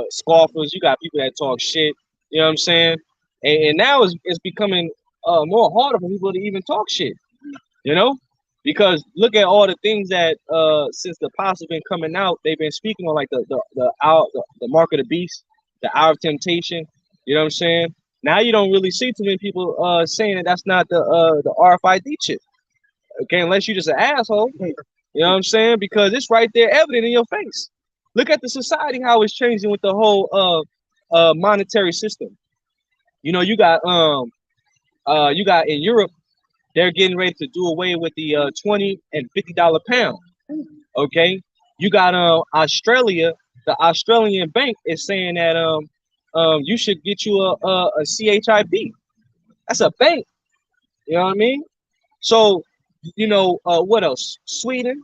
scoffers, you got people that talk shit. You know what I'm saying? And now it's becoming more harder for people to even talk shit. You know, because look at all the things that since the apostles been coming out, they've been speaking on like the mark of the beast, the hour of temptation. You know what I'm saying? Now you don't really see too many people saying that that's not the RFID chip. Okay, unless you're just an asshole. You know what I'm saying? Because it's right there, evident in your face. Look at the society how it's changing with the whole monetary system. You know, you got in Europe, they're getting ready to do away with the $20 and $50 pound. Okay, you got Australia. The Australian bank is saying that you should get you a CHIP. That's a bank. You know what I mean? So you know what else? Sweden.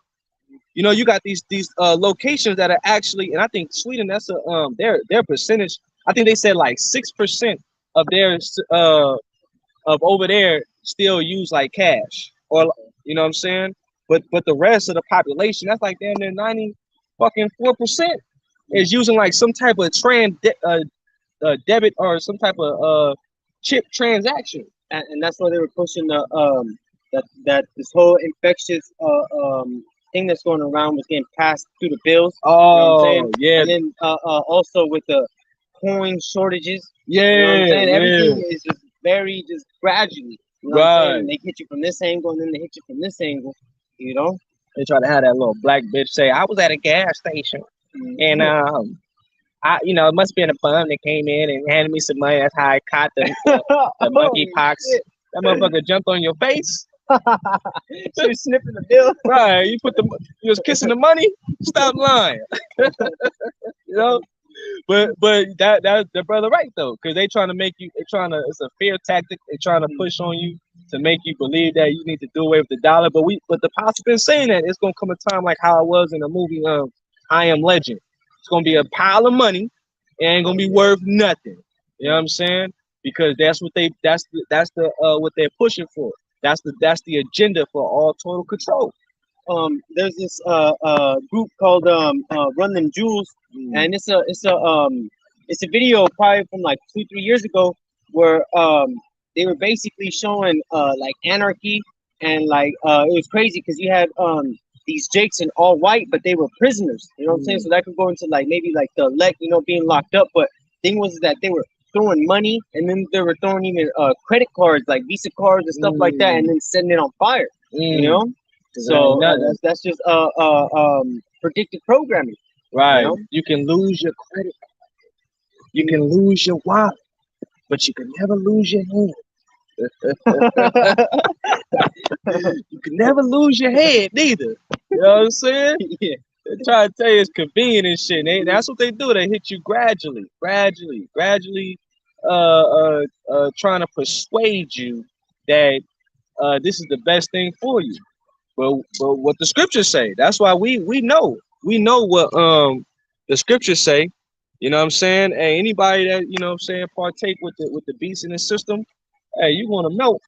You know, you got these locations that are actually, and I think Sweden, that's a their percentage. I think they said like 6% of their of over there still use like cash, or you know what I'm saying. But the rest of the population, that's like damn near 90 fucking 4% is using like some type of debit or some type of chip transaction. And that's why they were pushing the that this whole infectious thing that's going around was getting passed through the bills. You know what I'm Oh saying? yeah, And then also with the coin shortages. yeah, You know what I'm saying? yeah. Everything is just very just gradually. You know what I'm Right. saying? They hit you from this angle and then they hit you from this angle. You know? They try to have that little black bitch say, "I was at a gas station and you know, it must have been a bum that came in and handed me some money. That's how I caught the monkey pox. That motherfucker jumped on your face. She was sniffing the bill. Right, you was kissing the money. Stop lying. You know, but that's the brother right though, because they trying to make you. They trying to. It's a fear tactic. They trying to push on you to make you believe that you need to do away with the dollar. But the pastor been saying that it's gonna come a time like how it was in the movie I Am Legend. It's gonna be a pile of money. It ain't gonna be worth nothing. You know what I'm saying? Because that's the what they're pushing for. That's the agenda for all total control. There's this group called Run Them Jewels, and it's a video probably from like 2-3 years ago where they were basically showing like anarchy and like it was crazy because you had these jakes in all white, but they were prisoners. You know what I'm saying? So that could go into like maybe like the elect, you know, being locked up. But thing was that they were throwing money, and then they were throwing even credit cards like Visa cards and stuff like that, and then setting it on fire. You know. So that's just predictive programming. Right. You know? You can lose your credit. You can lose your wallet, but you can never lose your hand. You can never lose your head neither. You know what I'm saying? Yeah. They try to tell you it's convenient and shit. That's what they do. They hit you gradually, trying to persuade you that this is the best thing for you. But what the scriptures say, that's why we know what the scriptures say. You know what I'm saying? Hey, anybody that you know what I'm saying partake with the beast in the system, hey, you want to melt.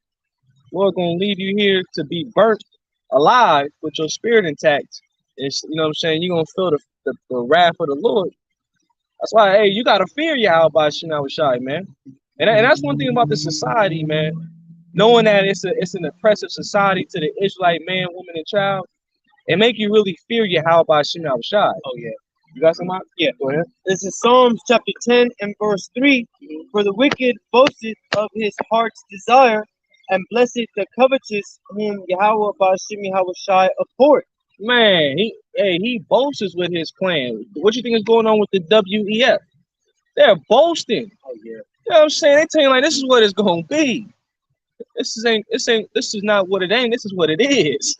Lord gonna leave you here to be burnt alive with your spirit intact. It's, you know what I'm saying? You're gonna feel the wrath of the Lord. That's why, hey, you gotta fear Yahweh Shai, man. And that's one thing about the society, man. Knowing that it's an oppressive society to the Israelite man, woman, and child, it make you really fear Yahweh Shai. Oh yeah. You got some? Yeah. Go ahead. This is Psalms chapter 10 and verse 3. For the wicked boasteth of his heart's desire, and blessed the covetous whom Yahweh Bashim Yahweh Shai abhorred. Man, he boasts with his clan. What you think is going on with the WEF? They're boasting. Oh yeah. You know what I'm saying? They tell you like this is what it's gonna be. This is not what it ain't. This is what it is.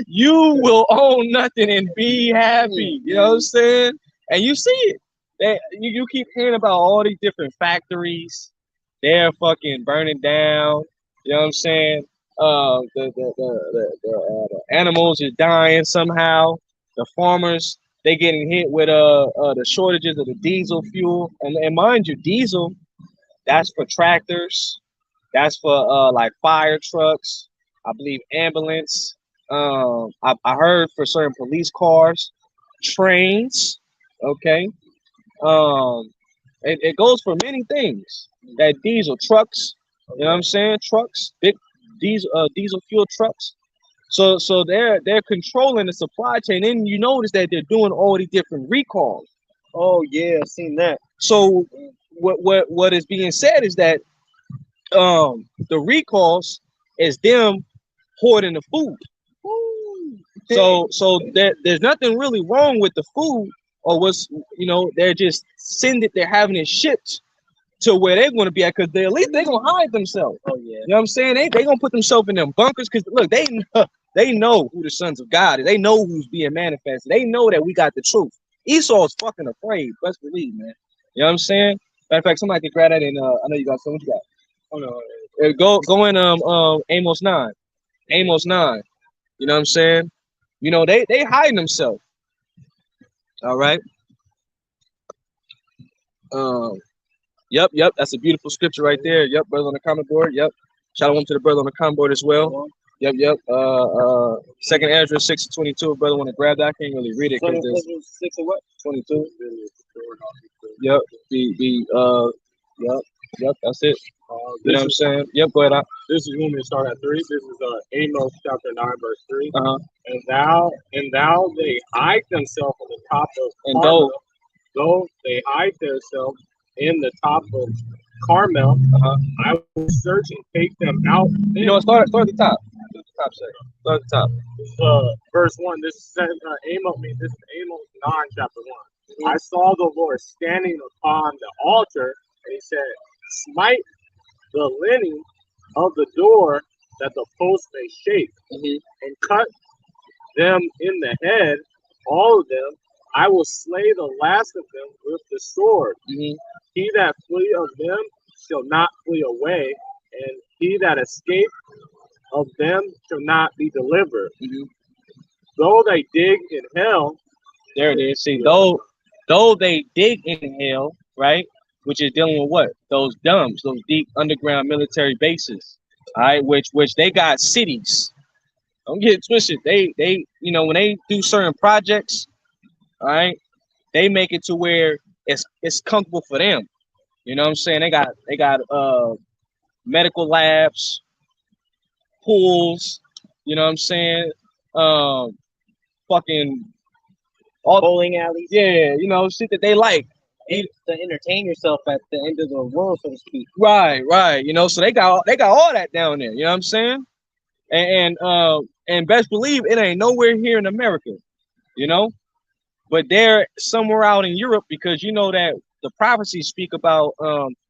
You will own nothing and be happy. You know what I'm saying? And you see it. You keep hearing about all these different factories. They're fucking burning down. You know what I'm saying? The animals are dying somehow. The farmers, they getting hit with the shortages of the diesel fuel. And mind you, diesel, that's for tractors. That's for like fire trucks, I believe ambulance. I heard for certain police cars, trains. Okay. Um, it goes for many things. That diesel trucks, you know what I'm saying? Trucks, big diesel fuel trucks. So they're controlling the supply chain, and you notice that they're doing all these different recalls. Oh yeah, I've seen that. So what is being said is that the recalls is them hoarding the food. So there's nothing really wrong with the food, or what's, they're just sending, they're having it shipped to where they're going to be at, because at least they're going to hide themselves. Oh yeah. You know what I'm saying? They going to put themselves in them bunkers, because look, they know who the sons of God is. They know who's being manifested. They know that we got the truth. Esau's fucking afraid. Best believe, man. You know what I'm saying? Matter of fact, somebody can grab that, and I know you got so much. You got. Oh no. Go in Amos 9. Amos 9. You know what I'm saying? They hiding themselves. All right. Um. Yep. That's a beautiful scripture right there. Yep. Brother on the comment board. Yep. Shout out to the brother on the comment board as well. Yep. Second Ezra 6:22. If brother want to grab that, I can't really read it because there's 6 or what? 22. Yep. Yep. That's it. You know what I'm saying? Yep. Go ahead. This is when we start at 3. This is Amos chapter 9 verse 3. Uh-huh. And thou they hide themselves on the top of And Carmel, though they hide themselves in the top of Carmel, I will search and take them out. Start at the top. Start at the top. Verse 1. This says Amos. This is Amos 9 chapter 1. I saw the Lord standing upon the altar, and he said, "Smite the lining of the door that the post may shake, and cut them in the head, all of them. I will slay the last of them with the sword. He that flee of them shall not flee away, and he that escape of them shall not be delivered. Though they dig in hell." There it is. See, though they dig in hell, right? Which is dealing with what? Those dumps, those deep underground military bases. All right, which they got cities. Don't get it twisted. They when they do certain projects, all right, they make it to where it's comfortable for them. You know what I'm saying? They got medical labs, pools, you know what I'm saying? Fucking all bowling alleys. Yeah, shit that they like. To entertain yourself at the end of the world, so to speak. Right. So they got all that down there. You know what I'm saying? And best believe it ain't nowhere here in America, but they're somewhere out in Europe, because that the prophecies speak about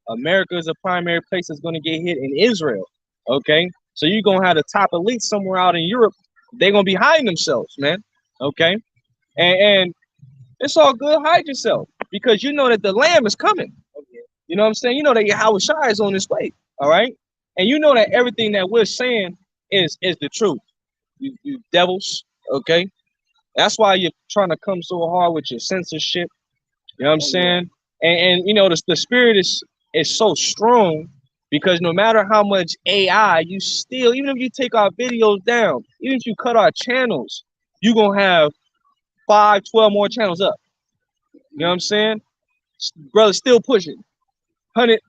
America is a primary place that's going to get hit in Israel. Okay, so you're gonna have the top elite somewhere out in Europe. They're gonna be hiding themselves, man. Okay, and it's all good. Hide yourself, because you know that the Lamb is coming. You know what I'm saying? You know that Yahushua is on his way. All right, and you know that everything that we're saying is the truth. You devils. Okay, that's why you're trying to come so hard with your censorship. You know what I'm saying? And the spirit is so strong, because no matter how much AI you still, even if you take our videos down, even if you cut our channels, you're gonna have 5, 12 more channels up. You know what I'm saying? Brother, still pushing 100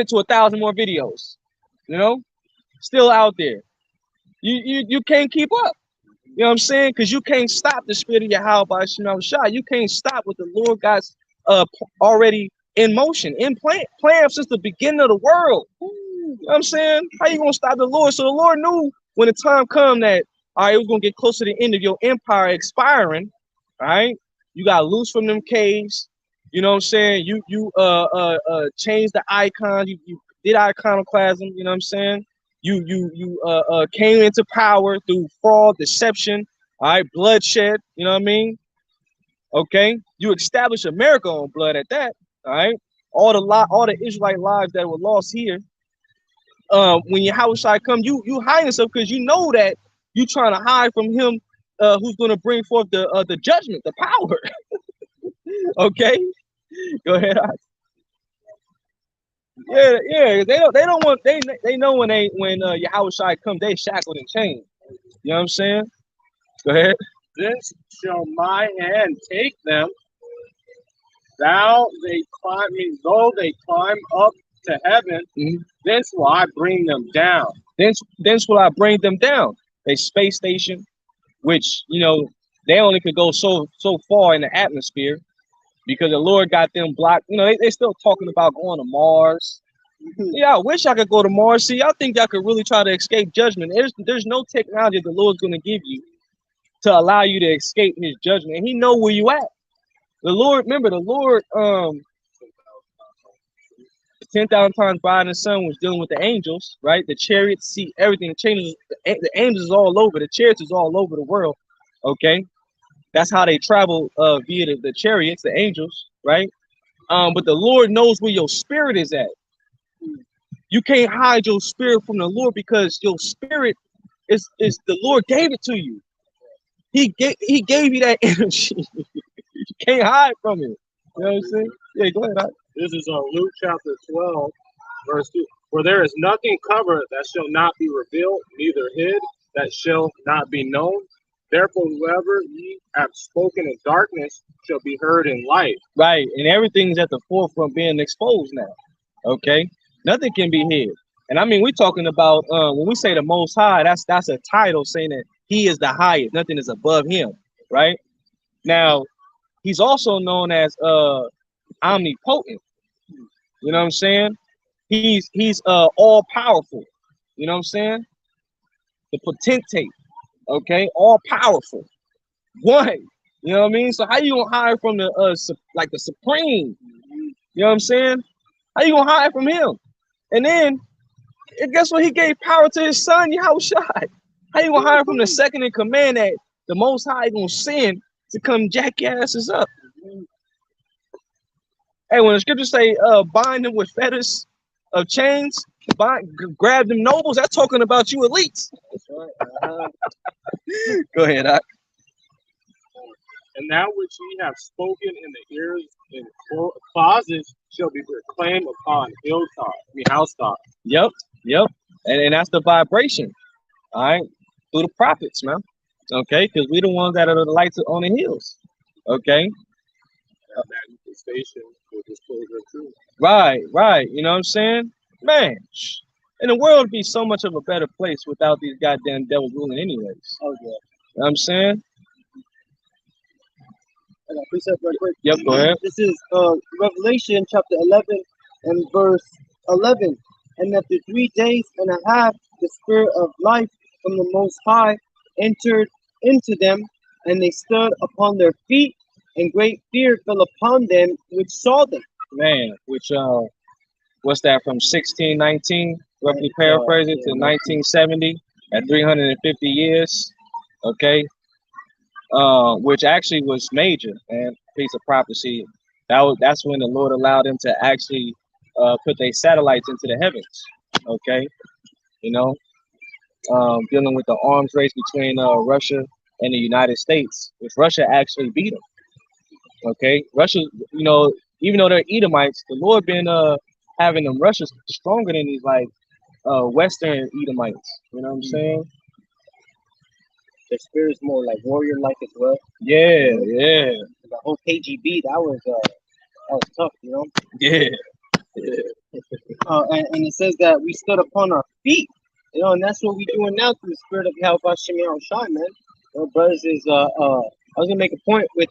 to 1,000 more videos. Still out there. You can't keep up. You know what I'm saying? Because you can't stop the spirit of Yahweh by Shah. You can't stop what the Lord God's already in motion, in plan since the beginning of the world. You know what I'm saying? How you gonna stop the Lord? So the Lord knew when the time come that it was gonna get close to the end of your empire expiring. All right, you got loose from them caves. You know what I'm saying? You changed the icons. You did iconoclasm. You know what I'm saying? You came into power through fraud, deception, all right, bloodshed. You know what I mean? Okay, you established America on blood at that. All right, all the Israelite lives that were lost here. When Yahushua come, you hide yourself, because you know that you trying to hide from him, who's going to bring forth the judgment, the power. Okay, go ahead. Yeah. They don't want they know when Yahushua comes, they shackled and chained. You know what I'm saying? Go ahead. This shall my hand take them, though they climb up to heaven, Mhm. thence will I bring them down. Thence will I bring them down. A space station, which they only could go so far in the atmosphere because the Lord got them blocked. They still talking about going to Mars. Yeah, I wish I could go to Mars. See, I think y'all could really try to escape judgment. There's no technology the Lord's going to give you to allow you to escape His judgment. And He know where you at. The Lord, remember, the Lord, 10,000 times brighter than the sun was dealing with the angels, right? The chariots, see everything changing. The angels is all over. The chariots is all over the world. Okay, that's how they travel via the chariots, the angels, right? But the Lord knows where your spirit is at. You can't hide your spirit from the Lord because your spirit is the Lord gave it to you. He gave you that energy. You can't hide from it. You know what I'm saying? Yeah, go ahead. This is Luke chapter 12, verse 2. For there is nothing covered that shall not be revealed, neither hid that shall not be known. Therefore, whoever ye have spoken in darkness shall be heard in light. Right, and everything's at the forefront being exposed now. Okay, nothing can be hid. And I mean, we're talking about when we say the Most High, that's a title saying that He is the highest. Nothing is above Him. Right now, He's also known as omnipotent. You know what I'm saying? He's all powerful. You know what I'm saying? The potentate. Okay, all powerful. One. You know what I mean? So how you gonna hide from the like the supreme? You know what I'm saying? How you gonna hide from Him? And then guess what? He gave power to His Son, Yahushua. How you gonna hide from the second in command that the Most High gonna send to come jack your asses up? Hey, when the scriptures say bind them with fetters of chains, grab them nobles, that's talking about you elites. That's right. Go ahead, Doc. And that which ye have spoken in the ears in closets shall be proclaimed upon housetop. Yep. And that's the vibration. All right. Through the prophets, man. Okay, because we the ones that are the lights on the hills. Okay. That manifestation will disclose the truth. Right. You know what I'm saying? Man, and the world would be so much of a better place without these goddamn devils ruling anyways. Oh yeah. You know what I'm saying? I got precept right quick. Yep, go ahead. This is Revelation chapter 11 and verse 11. And after 3 days and a half, the spirit of life from the Most High entered into them, and they stood upon their feet, and great fear fell upon them which saw them. Man, which what's that from 1619, roughly paraphrasing to 1970 at 350 years. Okay. Which actually was major, man, piece of prophecy. That's when the Lord allowed them to actually put their satellites into the heavens. Okay, dealing with the arms race between Russia and the United States, which Russia actually beat them. Okay, Russia, even though they're Edomites, the Lord been having them Russia stronger than these like Western Edomites. You know what I'm saying? The spirit's more like warrior-like as well. Yeah. The whole KGB, that was tough, Yeah. And it says that we stood upon our feet, and that's what we're doing now through the spirit of Yahweh Shai, man. Brothers is I was gonna make a point with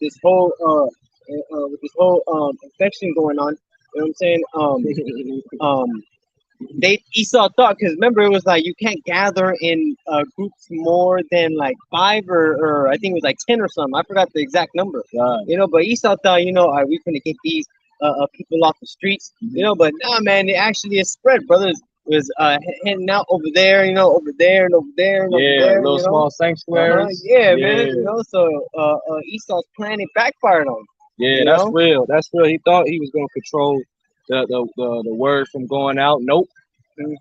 this whole infection going on. You know what I'm saying? Esau thought, because remember it was like you can't gather in groups more than like 5 or I think it was like 10 or something. I forgot the exact number. Right. But Esau thought, all right, we're gonna get these people off the streets. But nah, man, it actually is spread. Brothers was heading out over there, over there and over there and over there. Little small sanctuaries. Man. So Esau's plan, it backfired on him. Yeah, that's real. That's real. He thought he was gonna control the word from going out. Nope. He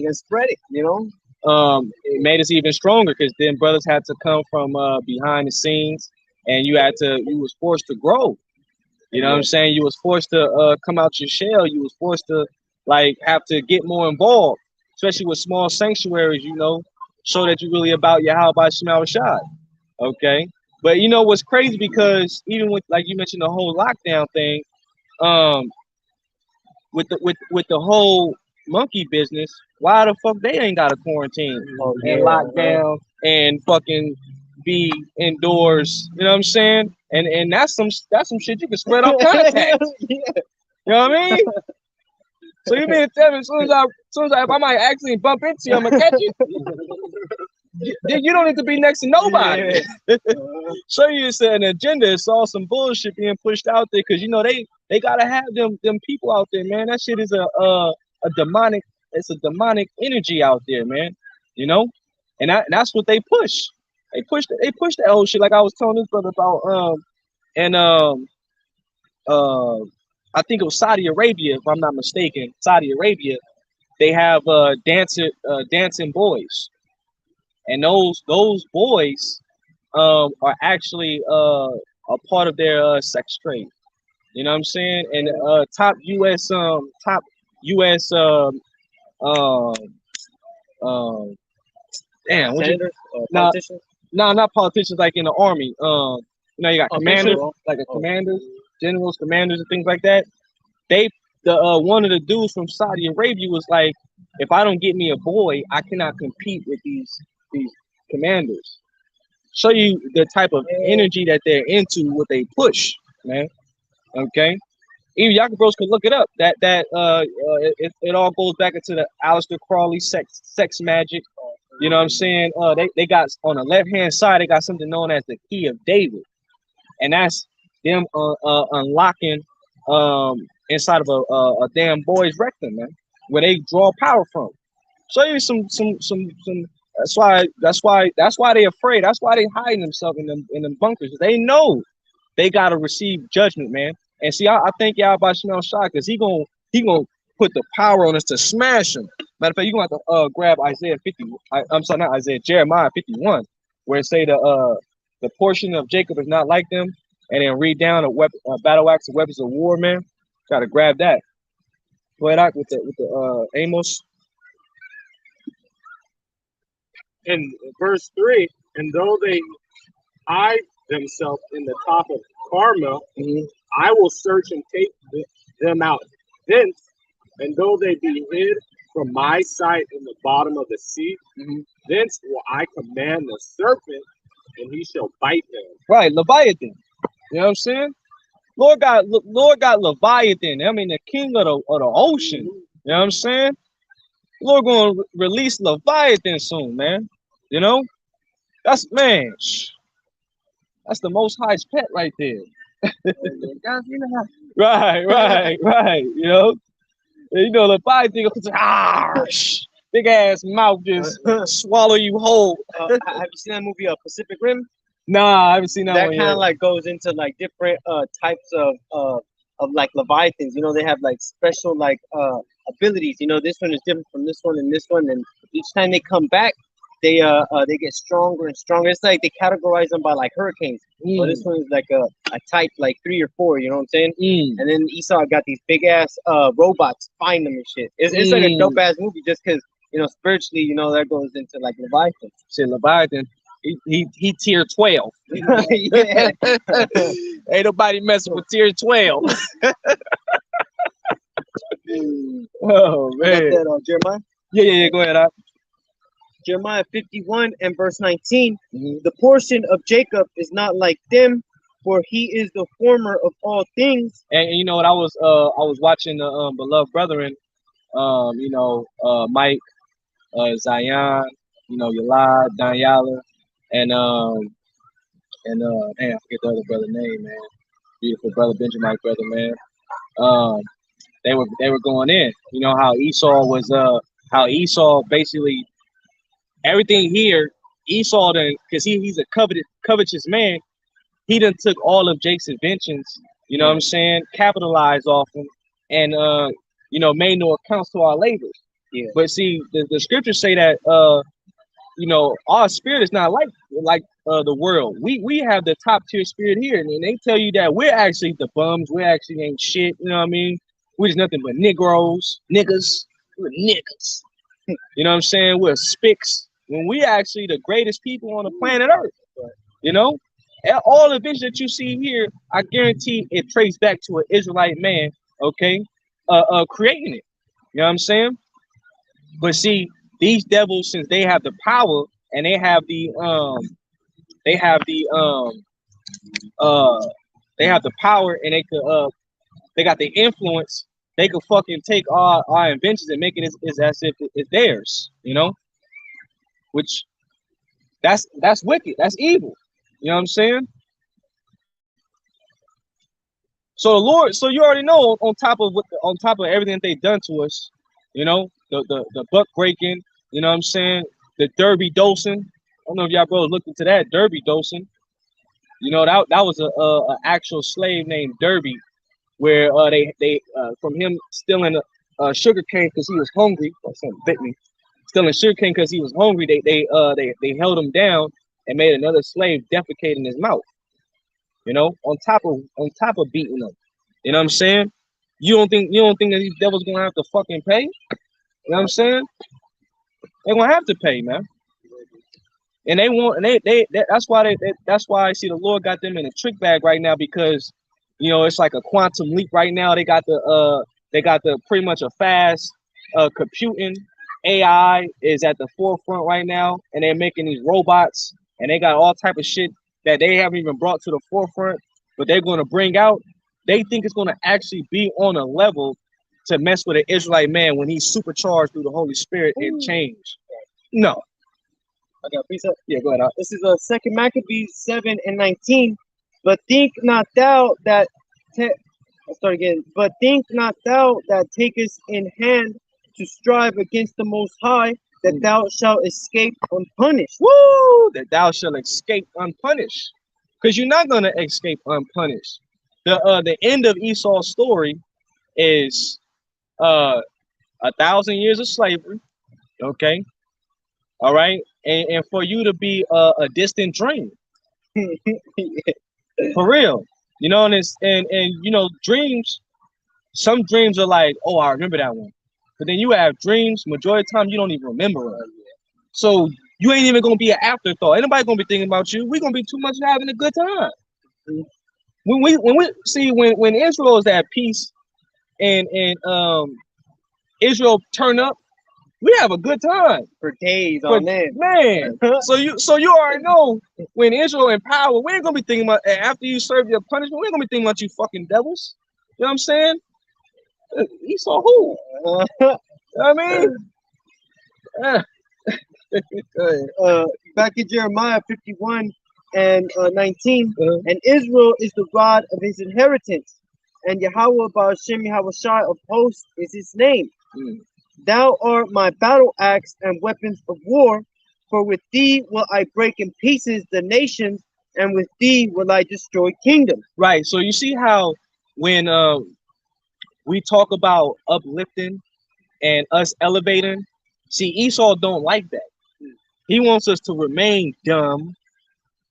gonna spread it. It made us even stronger because then brothers had to come from behind the scenes, and you was forced to grow. You know what I'm saying? You was forced to come out your shell. You was forced to like have to get more involved, especially with small sanctuaries. You know, show that you really about your how about Shema Shad. Okay, but you know what's crazy because even with like you mentioned the whole lockdown thing, um, with the whole monkey business, why the fuck they ain't got a quarantine Oh and yeah, lock down and fucking be indoors? You know what I'm saying? And that's some shit you can spread off contacts. yeah. You know what I mean? So you mean to tell me as soon as if I might accidentally bump into you, I'm gonna catch you? You don't need to be next to nobody. Yeah. So you said an agenda. It's all some bullshit being pushed out there because you know they gotta have them people out there, man. That shit is a demonic. It's a demonic energy out there, man. You know, and that's what they push. They push that whole shit. Like I was telling this brother about and uh I think it was Saudi Arabia, if I'm not mistaken. Saudi Arabia, they have dancing boys, and those boys are actually a part of their sex trade. You know what I'm saying? And top US um um damn what you Senators, nah politicians, nah not politicians like in the army. You know you got commanders officials. like a Oh, commanders, generals, commanders and things like that. They the one of the dudes from Saudi Arabia was like, if I don't get me a boy, I cannot compete with these commanders. Show you the type of energy that they're into, what they push, man. Okay, even y'all bros could look it up. It all goes back into the Aleister Crowley sex magic. You know what I'm saying? They got on the left hand side, they got something known as the key of David, and that's them unlocking inside of a damn boy's rectum, man, where they draw power from. Show you some. That's why they afraid. That's why they hiding themselves in them bunkers. They know they gotta receive judgment, man. And see, I think y'all about Shemel Shah because he gonna put the power on us to smash him. Matter of fact, you gonna have to grab Isaiah 50. I'm sorry, not Isaiah, Jeremiah 51, where it say the portion of Jacob is not like them, and then read down battle axe of weapons of war, man. Gotta grab that. Go ahead out with the Amos. In verse 3, and though they hide themselves in the top of Carmel, Mhm. I will search and take them out thence, and though they be hid from my sight in the bottom of the sea, Mhm. thence will I command the serpent, and he shall bite them. Right, Leviathan. You know what I'm saying? Lord got Leviathan. I mean, the king of the ocean. You know what I'm saying? Lord gonna release Leviathan soon, man. You know, that's man. That's the Most High's pet right there. Right. Leviathan goes, big ass mouth just swallow you whole. Have you seen that movie, Pacific Rim? Nah, I haven't seen that That one kind yet. of like goes into like different types of like leviathans. You know, they have like special like abilities. You know, this one is different from this one and this one, and each time they come back, they get stronger and stronger. It's like they categorize them by like hurricanes. So this one is like a type like 3 or 4. You know what I'm saying? And then Esau got these big ass robots find them and shit. It's like a dope ass movie just because spiritually that goes into like Leviathan. Shit, Leviathan. He tier 12. Yeah. Ain't nobody messing with tier 12. Oh What about man. that, Jeremiah? Yeah. Go ahead. Jeremiah 51 and verse 19. Mhm. The portion of Jacob is not like them, for he is the former of all things. And you know what? I was watching the beloved brethren, Mike, Zion, Yalad, Danyala, and man, I forget the other brother name, man. Beautiful brother Benjamin, brother, man. Um, they were going in. You know how Esau basically everything here. Esau then, because he's a covetous man. He done took all of Jake's inventions. You know what I'm saying? Capitalized off them, and made no accounts to our labors. Yeah. But see, the scriptures say that our spirit is not like the world. We have the top tier spirit here, and they tell you that we're actually the bums. We actually ain't shit. You know what I mean? We're just nothing but Negroes, niggas. We're niggas. You know what I'm saying? We're spicks. When we actually the greatest people on the planet Earth. You know? And all the vision that you see here, I guarantee it traced back to an Israelite man, okay? Creating it. You know what I'm saying? But see, these devils, since they have the power and they have the they have the uh they have the power and they got the influence, they could fucking take our inventions and make it as if it's theirs, you know? Which that's wicked, that's evil. You know what I'm saying? So the Lord, so you already know on top of everything that they've done to us, you know, the buck breaking, you know what I'm saying? The derby dosing. I don't know if y'all brothers looked into that derby dosing. You know, that was a actual slave named Derby, where they from him stealing a sugar cane because he was hungry. Or something bit me. Stealing sugar cane because he was hungry. They held him down and made another slave defecate in his mouth. You know, on top of beating them. You know what I'm saying? You don't think that these devils gonna have to fucking pay? You know what I'm saying? They're gonna have to pay, man. And they want, and that's why I see the Lord got them in a trick bag right now, because you know it's like a quantum leap right now. They got the pretty much a fast computing. AI is at the forefront right now, and they're making these robots, and they got all type of shit that they haven't even brought to the forefront, but they're going to bring out. They think it's going to actually be on a level to mess with an Israelite man when he's supercharged through the Holy Spirit and change. No. I got a precept. Yeah, go ahead. This is a Second Maccabees 7:19. But think not thou that I'll start again. But think not thou that takest in hand to strive against the Most High, that thou shalt escape unpunished. Woo! That thou shalt escape unpunished, because you're not gonna escape unpunished. The end of Esau's story is 1,000 years of slavery. Okay, all right, and for you to be a distant dream. For real, you know, and you know, dreams. Some dreams are like, oh, I remember that one, but then you have dreams. Majority of the time, you don't even remember it. So you ain't even gonna be an afterthought. Ain't nobody gonna be thinking about you. We're gonna be too much having a good time. When Israel is at peace and Israel turn up, we have a good time for days on end. Man, so you already know when Israel in power, we ain't gonna be thinking about after you serve your punishment. We ain't gonna be thinking about you fucking devils. You know what I'm saying? Esau who? You know what I mean? Back in Jeremiah 51:19, and Israel is the God of his inheritance, and Yahweh Ba'ashem Yahushai of hosts is his name. Thou art my battle axe and weapons of war, for with thee will I break in pieces the nations, and with thee will I destroy kingdoms. Right. So you see how when we talk about uplifting and us elevating, see, Esau don't like that. He wants us to remain dumb.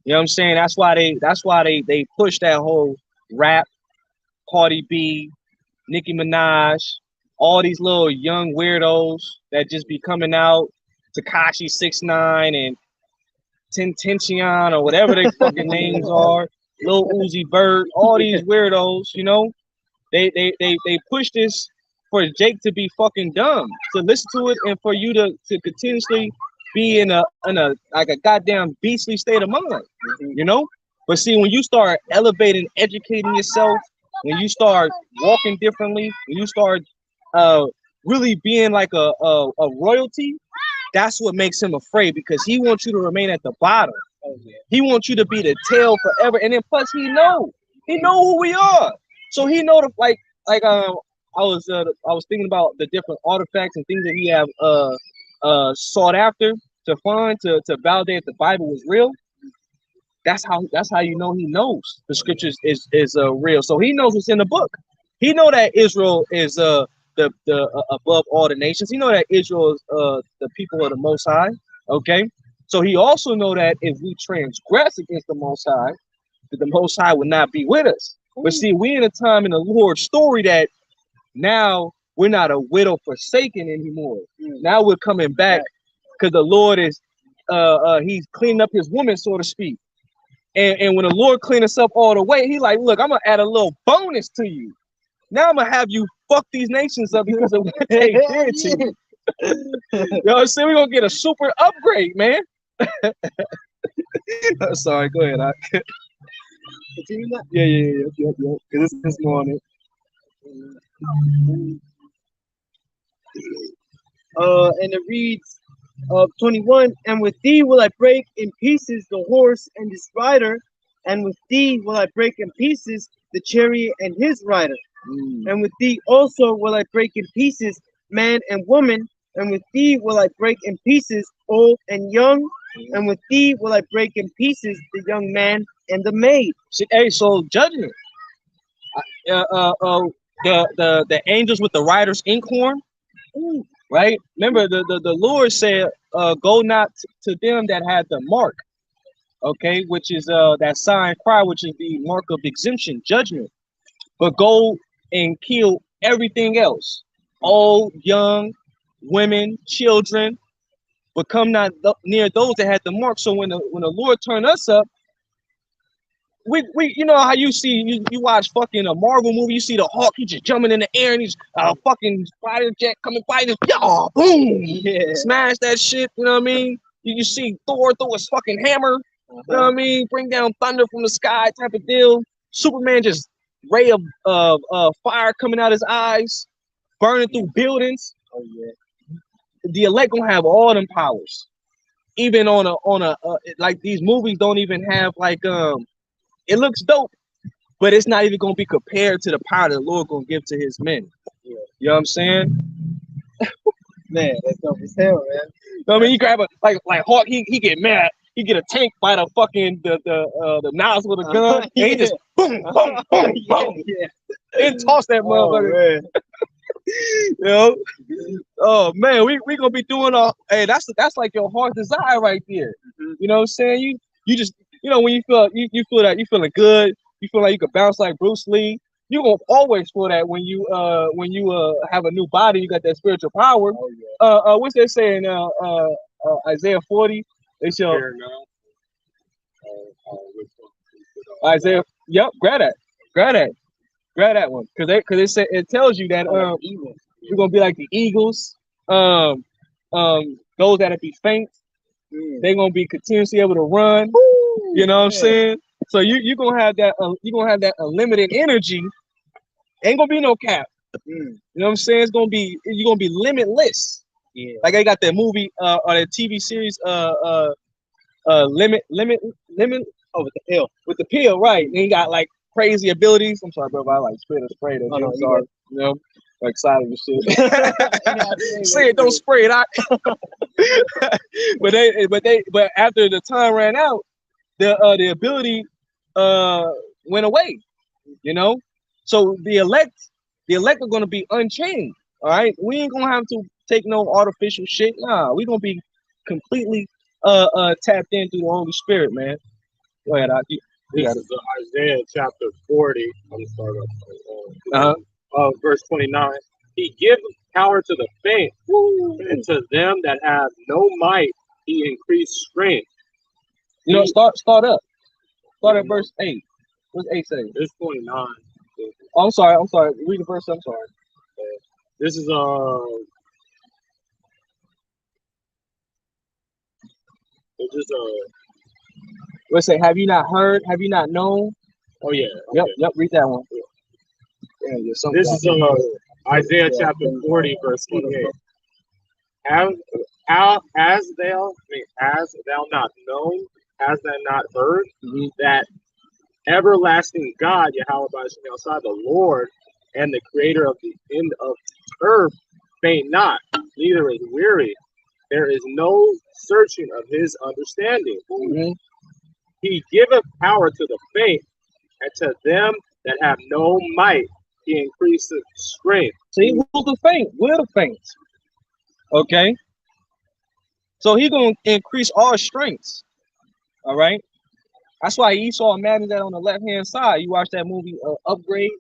You know what I'm saying? That's why they push that whole rap, Cardi B, Nicki Minaj, all these little young weirdos that just be coming out, Tekashi 6ix9ine and Tentacion or whatever their fucking names are, Lil Uzi Vert, all these weirdos, you know, they push this for Jake to be fucking dumb, to listen to it, and for you to continuously be in a like a goddamn beastly state of mind, you know. But see, when you start elevating, educating yourself, when you start walking differently, when you start really being like a royalty, that's what makes him afraid, because he wants you to remain at the bottom. He wants you to be the tail forever, and then plus he know who we are, so he know I was thinking about the different artifacts and things that he have sought after to find to validate the Bible was real. That's how you know he knows the scriptures is real. So he knows what's in the book. He know that Israel is the above all the nations. He know that Israel is the people of the Most High. Okay, So he also know that if we transgress against the Most High, that the Most High would not be with us. But see, we in a time in the Lord's story that now we're not a widow forsaken anymore. Now we're coming back because the Lord is he's cleaning up his woman, so to speak. And when the Lord clean us up all the way, he like, look, I'm gonna add a little bonus to you. Now I'm gonna have you fuck these nations up because of what they did to you. You know what I'm saying? We're gonna get a super upgrade, man. Sorry, go ahead. Continue that. Yeah. Because it's this morning. And it reads, 21, and with thee will I break in pieces the horse and his rider, and with thee will I break in pieces the chariot and his rider, and with thee also will I break in pieces man and woman, and with thee will I break in pieces old and young, and with thee will I break in pieces the young man and the maid. See, hey, so judgment. The angels with the rider's inkhorn, right? Remember the Lord said, go not to them that had the mark, okay, which is that sign cry, which is the mark of exemption, judgment, but go and kill everything else, old, young, women, children, but come not near those that had the mark. So when the Lord turned us up, we you know how you see you watch fucking a Marvel movie, you see the Hulk, he just jumping in the air and he's fucking fighter jet coming by, just boom, smash that shit. You know what I mean? You see Thor throw his fucking hammer. You know what I mean? Bring down thunder from the sky, type of deal. Superman just ray of fire coming out his eyes, burning through buildings. Oh yeah. The elect gonna have all them powers, even on a like these movies don't even have like it looks dope, but it's not even gonna be compared to the power that the Lord gonna give to his men. Yeah. You know what I'm saying? Man, that's dope as hell, man. You know what I mean? You grab a like Hawk, he get mad, he get a tank by the fucking the nozzle of the gun, and he just boom, boom, boom, boom, and toss that motherfucker. You know? Oh man, we gonna be doing hey, that's like your heart desire right there. You know what I'm saying? You just, you know, when you feel that you feeling good, you feel like you could bounce like Bruce Lee. You gonna always feel that when you have a new body, you got that spiritual power. What's they saying? Isaiah 40. They shall Isaiah. Yep, grab that one, because it tells you that you're gonna be like the eagles. Those that'll be faint, they're gonna be continuously able to run. You know what I'm saying? So you're gonna have that unlimited energy. Ain't gonna be no cap. You know what I'm saying? You're gonna be limitless. Yeah. Like I got that movie or that TV series limit. Oh, with the pill. With the pill, right? And he got like crazy abilities. I'm sorry, bro, but I like spray that. Oh, no, I'm sorry. You know, like excited and shit. Say it, don't spray it out. but after the time ran out, the ability went away. You know, so the elect are gonna be unchained. All right, we ain't gonna have to take no artificial shit. Nah, we gonna be completely tapped in through the Holy Spirit, man. Go ahead, This is Isaiah chapter 40. I'm sorry about verse 29. He gives power to the faint, and to them that have no might, he increased strength. You know, start up. Start at verse 8. What's 8 say? It's 29. Oh, I'm sorry. Read the verse. I'm sorry. This is Let's say, have you not heard? Have you not known? Oh yeah. Okay. Yep. Read that one. Yeah, this is Isaiah chapter 40, verse 28. As thou not known, has thou not heard that everlasting God, Yahweh outside the Lord, and the Creator of the end of earth, faint not, neither is weary. There is no searching of his understanding. He giveth power to the faint, and to them that have no might, he increaseth strength. See, who's the faint? We're the faint. Okay. So he gonna increase our strengths. All right. That's why Esau imagines that on the left hand side. You watch that movie Upgrade.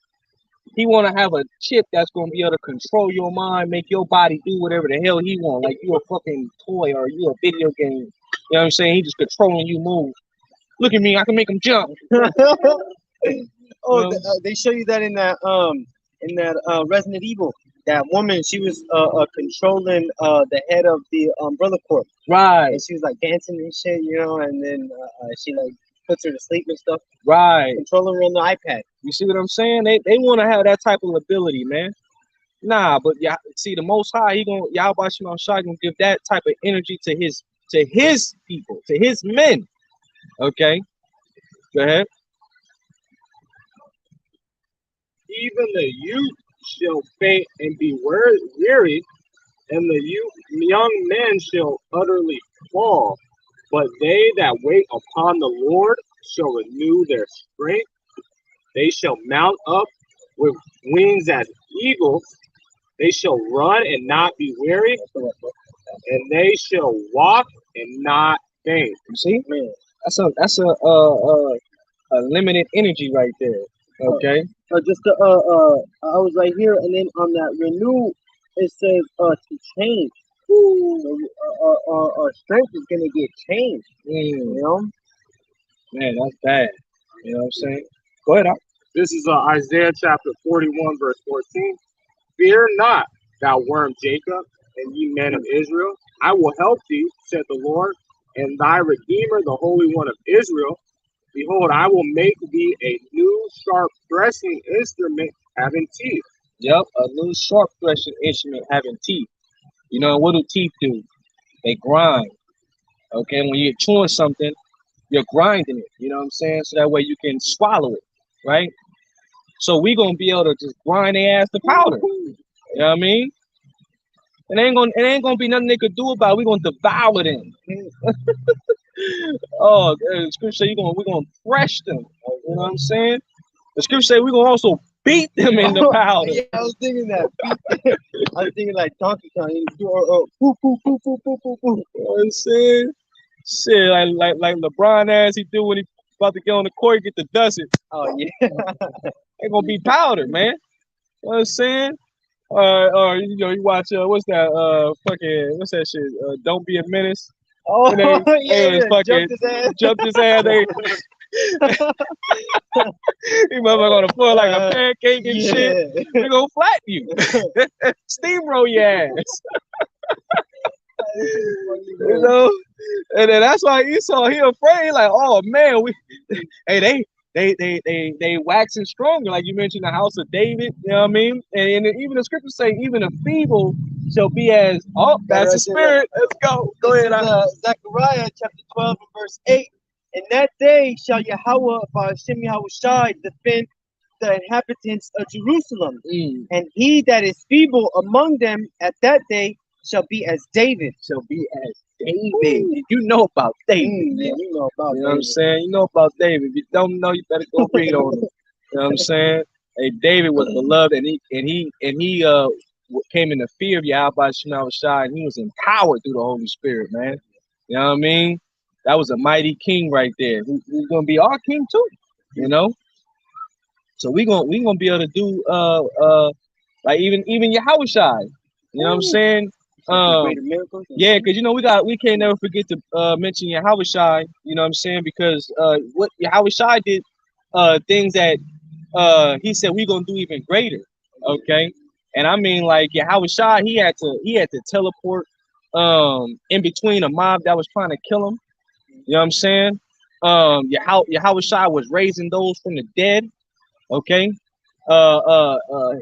He want to have a chip that's gonna be able to control your mind, make your body do whatever the hell he want. Like you a fucking toy or you a video game. You know what I'm saying? He just controlling you move. Look at me, I can make him jump. Oh, Um, they show you that in that Resident Evil. That woman, she was controlling the head of the Umbrella Corp, right, and she was like dancing and shit, you know, and then she like puts her to sleep and stuff, right. controlling her on the iPad. You see what I'm saying? They want to have that type of ability, man. Nah, but yeah, see the Most High, he gonna Yahweh Shimon Shai gonna give that type of energy to his people, to his men. Okay, go ahead. Even the youth shall faint and be weary, and the young men shall utterly fall. But they that wait upon the Lord shall renew their strength. They shall mount up with wings as eagles. They shall run and not be weary, and they shall walk and not faint. You see, Man, that's a limited energy right there. Okay, just I was right here, and then on that renew, it says to change. So our strength is gonna get changed. You know. man, that's bad. You know what I'm saying? Go ahead. This is Isaiah chapter 41, verse 14. Fear not, thou worm Jacob, and ye men of Israel. I will help thee, said the Lord, and thy Redeemer, the Holy One of Israel. Behold, I will make thee a new sharp threshing instrument having teeth. Yep, a little sharp threshing instrument having teeth. You know, what do teeth do? They grind. Okay, when you're chewing something, you're grinding it. You know what I'm saying? So that way you can swallow it, right? So we gonna be able to just grind their ass to powder. You know what I mean? It ain't gonna be nothing they could do about it. We're gonna devour them. Oh, the scripture say we're gonna thresh them. You know what I'm saying? The scripture say we're gonna also beat them in the powder. Yeah, I was thinking that. I was thinking like Donkey Kong. Poo, poo, poo, poo, poo, poo, poo. You know what I'm saying? Shit, like LeBron ass he do when he about to get on the court, get the dusting. Oh yeah. They gonna be powder, man. You know what I'm saying? Or you know, you watch what's that? Fucking what's that shit? Don't be a menace. Oh And they, yeah, fucking jumped his ass. They he motherfucker on the floor like a pancake and shit. They gonna flatten you, steamroll your ass. You know, and then that's why Esau he afraid. Like, oh man, hey they waxing stronger. Like you mentioned, the house of David. You know what I mean? And even the scriptures say, even the feeble shall be as that's the spirit. Let's go. Go ahead. Zechariah chapter 12 and verse 8. In that day shall Yahweh by Hashem Yahushai defend the inhabitants of Jerusalem, and he that is feeble among them at that day shall be as David. Shall be as David. You know about David. Yeah, you know about You know what I'm saying? You know about David. If you don't know, you better go read on him. You know what I'm saying? Hey, David was beloved, and he came in the fear of Yahweh Shema Shai, and he was empowered through the Holy Spirit, man. You know what I mean? That was a mighty king right there. Who's gonna be our king too, you know? So we gonna be able to do like even Yahushai. You know what I'm saying? Yeah, because you know we can't never forget to mention Yahushai, you know what I'm saying? Because what Yahushai did things that he said we're gonna do even greater. Okay. And I mean, like Yahushua, he had to teleport in between a mob that was trying to kill him. You know what I'm saying? Yahushua was raising those from the dead. Okay.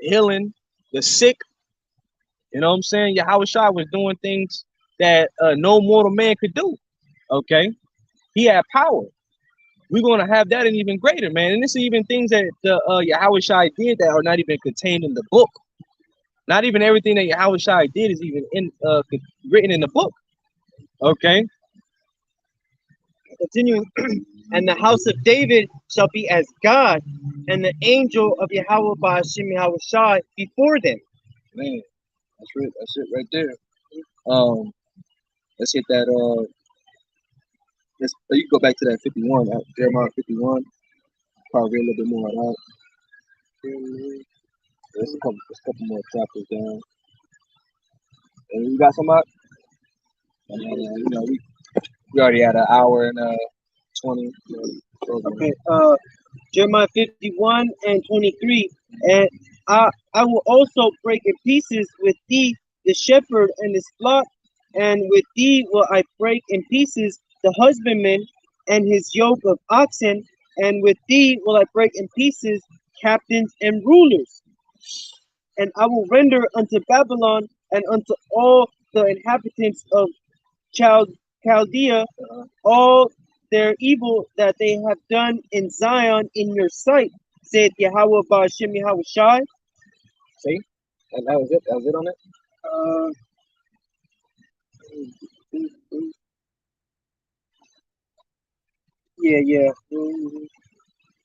Healing the sick. You know what I'm saying? Yahushua was doing things that no mortal man could do. Okay. He had power. We're going to have that and even greater, man. And this is even things that Yahushua did that are not even contained in the book. Not even everything that Yahushua did is even written in the book. Okay. Continuing. And the house of David shall be as God, and the angel of Yahweh by Hashem Yahushai before them. Man, that's it right there. let's hit that. You can go back to that 51, Jeremiah 51. Probably read a little bit more of that. There's a couple more chapters down. And you got some up? And we already had an hour and 20. Okay. Jeremiah 51 and 23. And I will also break in pieces with thee the shepherd and his flock, and with thee will I break in pieces the husbandman and his yoke of oxen, and with thee will I break in pieces captains and rulers. And I will render unto Babylon and unto all the inhabitants of Chaldea all their evil that they have done in Zion in your sight, said Yahweh Ba'ashem Yahweh Shai. See? And that was it? That was it on it? Yeah.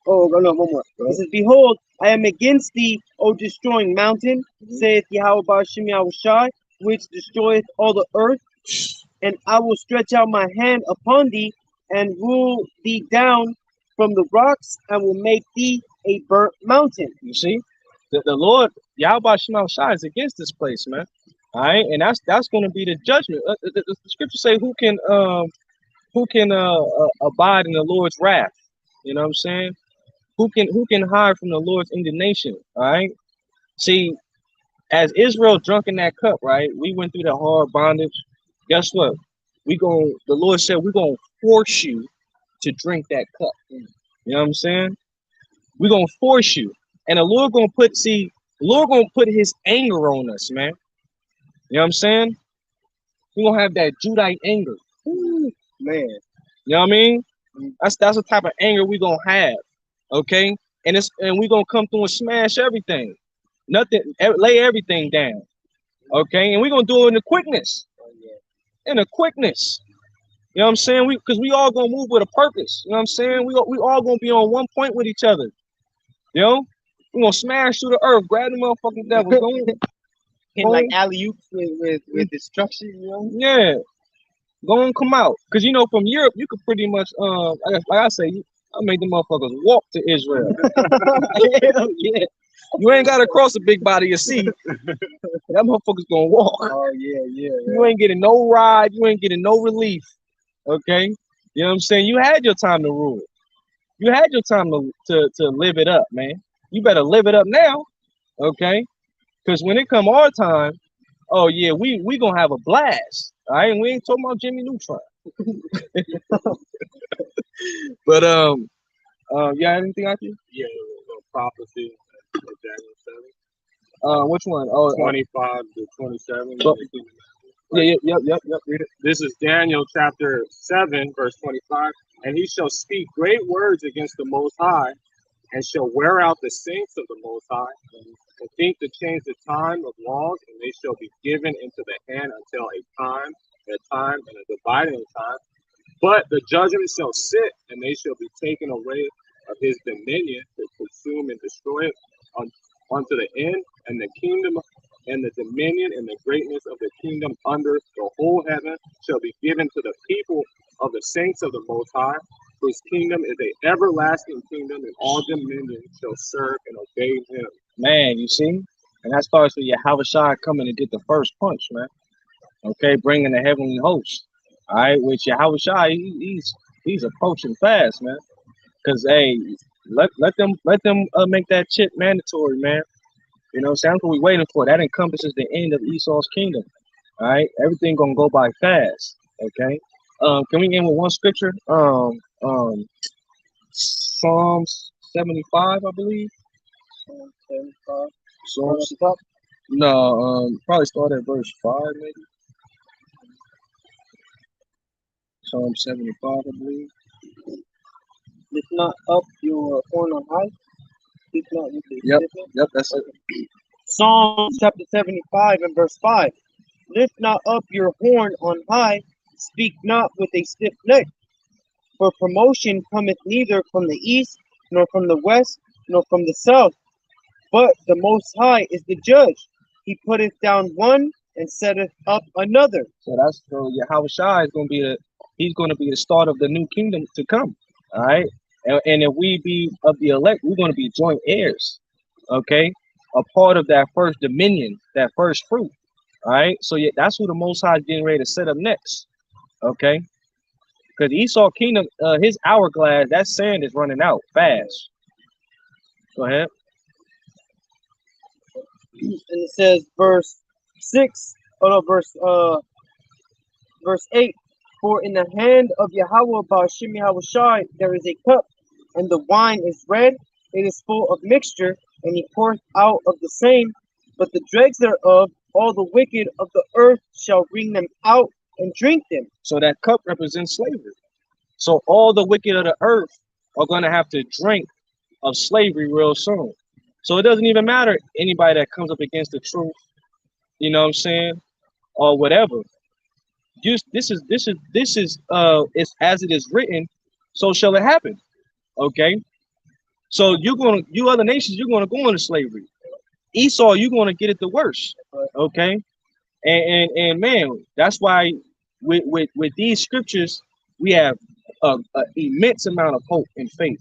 Oh, no, one more. It says, behold, I am against thee, O destroying mountain, saith Yahweh Ba'ashem Yahweh Shai, which destroyeth all the earth, and I will stretch out my hand upon thee, and rule thee down from the rocks, and will make thee a burnt mountain. You see? The Lord, Yahweh Shema Shai, is against this place, man. All right? And that's going to be the judgment. The scriptures say who can abide in the Lord's wrath? You know what I'm saying? Who can hide from the Lord's indignation? All right. See, as Israel drunk in that cup, right? We went through that hard bondage. Guess what? The Lord said we're gonna force you to drink that cup. You know what I'm saying? We're gonna force you. And the Lord gonna put his anger on us, man. You know what I'm saying? We're gonna have that Judite anger. Ooh, man. You know what I mean? That's the type of anger we're gonna have. Okay, and we're gonna come through and smash everything, lay everything down. Okay, and we're gonna do it in the quickness, You know what I'm saying? Because we all gonna move with a purpose. You know what I'm saying? We all gonna be on one point with each other. You know, we're gonna smash through the earth, grab the motherfucking devil, And like alley-oops with destruction, you know? Yeah, go and come out. Because from Europe you could pretty much like I say. I made the motherfuckers walk to Israel. Hell yeah. You ain't got to cross a big body of sea. That motherfucker's gonna walk. Oh yeah. You ain't getting no ride. You ain't getting no relief. Okay? You know what I'm saying? You had your time to rule. You had your time to live it up, man. You better live it up now. Okay? Because when it come our time, oh yeah, we gonna have a blast. All right? And we ain't talking about Jimmy Neutron. But yeah, anything out there? Yeah, the prophecy of Daniel 7. Which one? Oh, 25 to 27. Yep. Read it. This is Daniel chapter 7, verse 25. And he shall speak great words against the Most High, and shall wear out the saints of the Most High, and think to change the time of laws, and they shall be given into the hand until a time, and a dividing time. But the judgment shall sit, and they shall be taken away of his dominion to consume and destroy it unto the end, and the kingdom and the dominion and the greatness of the kingdom under the whole heaven shall be given to the people of the saints of the Most High, whose kingdom is a everlasting kingdom, and all dominion shall serve and obey him. Man, you see? And that starts with Yahweh Shai coming to get the first punch, man. Okay, bringing the heavenly host. All right, which Yahweh Shai, he's approaching fast, man. Cause hey, let them make that chip mandatory, man. You know, so that's what we waiting for. That encompasses the end of Esau's kingdom. All right, everything gonna go by fast. Okay. Can we end with one scripture? Psalms 75, I believe. 75. Psalms. No, probably start at verse 5, maybe. Psalm 75, I believe. Lift not up your horn on high. Speak not with the Yep, that's it. Psalm chapter 75 and verse 5. Lift not up your horn on high. Speak not with a stiff neck. For promotion cometh neither from the east, nor from the west, nor from the south. But the Most High is the judge. He putteth down one and setteth up another. So that's so Yahweh Shai is going to be he's going to be the start of the new kingdom to come. All right, and if we be of the elect, we're going to be joint heirs. Okay, a part of that first dominion, that first fruit. All right, so yeah, that's who the Most High is getting ready to set up next. Okay, because Esau kingdom, his hourglass, that sand is running out fast. Go ahead. And it says verse 6, oh no, verse 8, for in the hand of Yahweh Ba'ashem Yahweh Shai there is a cup, and the wine is red, it is full of mixture, and he poureth out of the same, but the dregs thereof, all the wicked of the earth shall bring them out and drink them. So that cup represents slavery. So all the wicked of the earth are going to have to drink of slavery real soon. So it doesn't even matter anybody that comes up against the truth, you know what I'm saying, or whatever. Just this is it's as it is written, so shall it happen. Okay. So you other nations, you're gonna go into slavery. Esau, you're gonna get it the worst. Okay. And man, that's why with these scriptures we have a immense amount of hope and faith,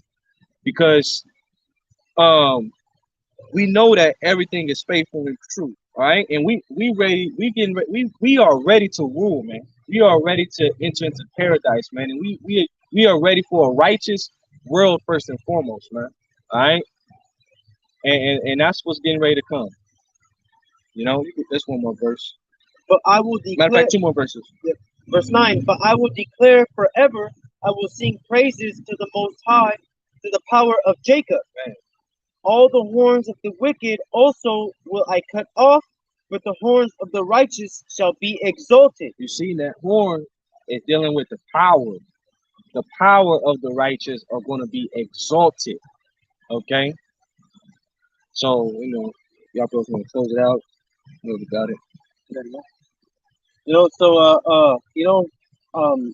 because we know that everything is faithful and true, right? And we are ready to rule, man. We are ready to enter into paradise, man. And we are ready for a righteous world first and foremost, man. All right, and that's what's getting ready to come. You know, there's one more verse. But I will declare. Matter of fact, two more verses. Verse 9. But I will declare forever. I will sing praises to the Most High, to the power of Jacob. Man. All the horns of the wicked also will I cut off, but the horns of the righteous shall be exalted. You see, that horn is dealing with the power. The power of the righteous are going to be exalted. Okay? So, y'all both want to close it out. We got it.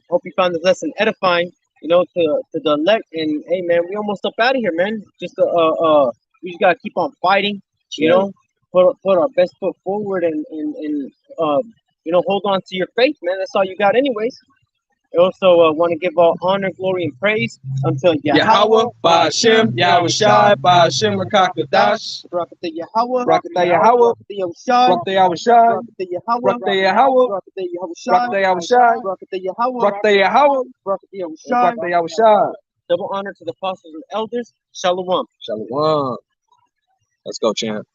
Hope you found this lesson edifying, to the elect. And hey, man, we almost up out of here, man. Just we just gotta keep on fighting, put our best foot forward, and hold on to your faith, man. That's all you got, anyways. I also want to give all honor, glory, and praise unto Yahweh, Ba'ashem, Yahweh Shai, Ba'ashem, Qadash, Rakata Yahweh, Rakata Yahweh, Rakata Yahweh Shai, Rakata Yahweh, Rakata Yahweh, Rakata Rakata Yahweh, Shai, Rakata Yahweh, Rakata Yahweh, Rakata Yahweh, Rakata Yahweh, Rakata Yahweh Shai. Double honor to the apostles and elders. Shalom. Shalom. Let's go, champ.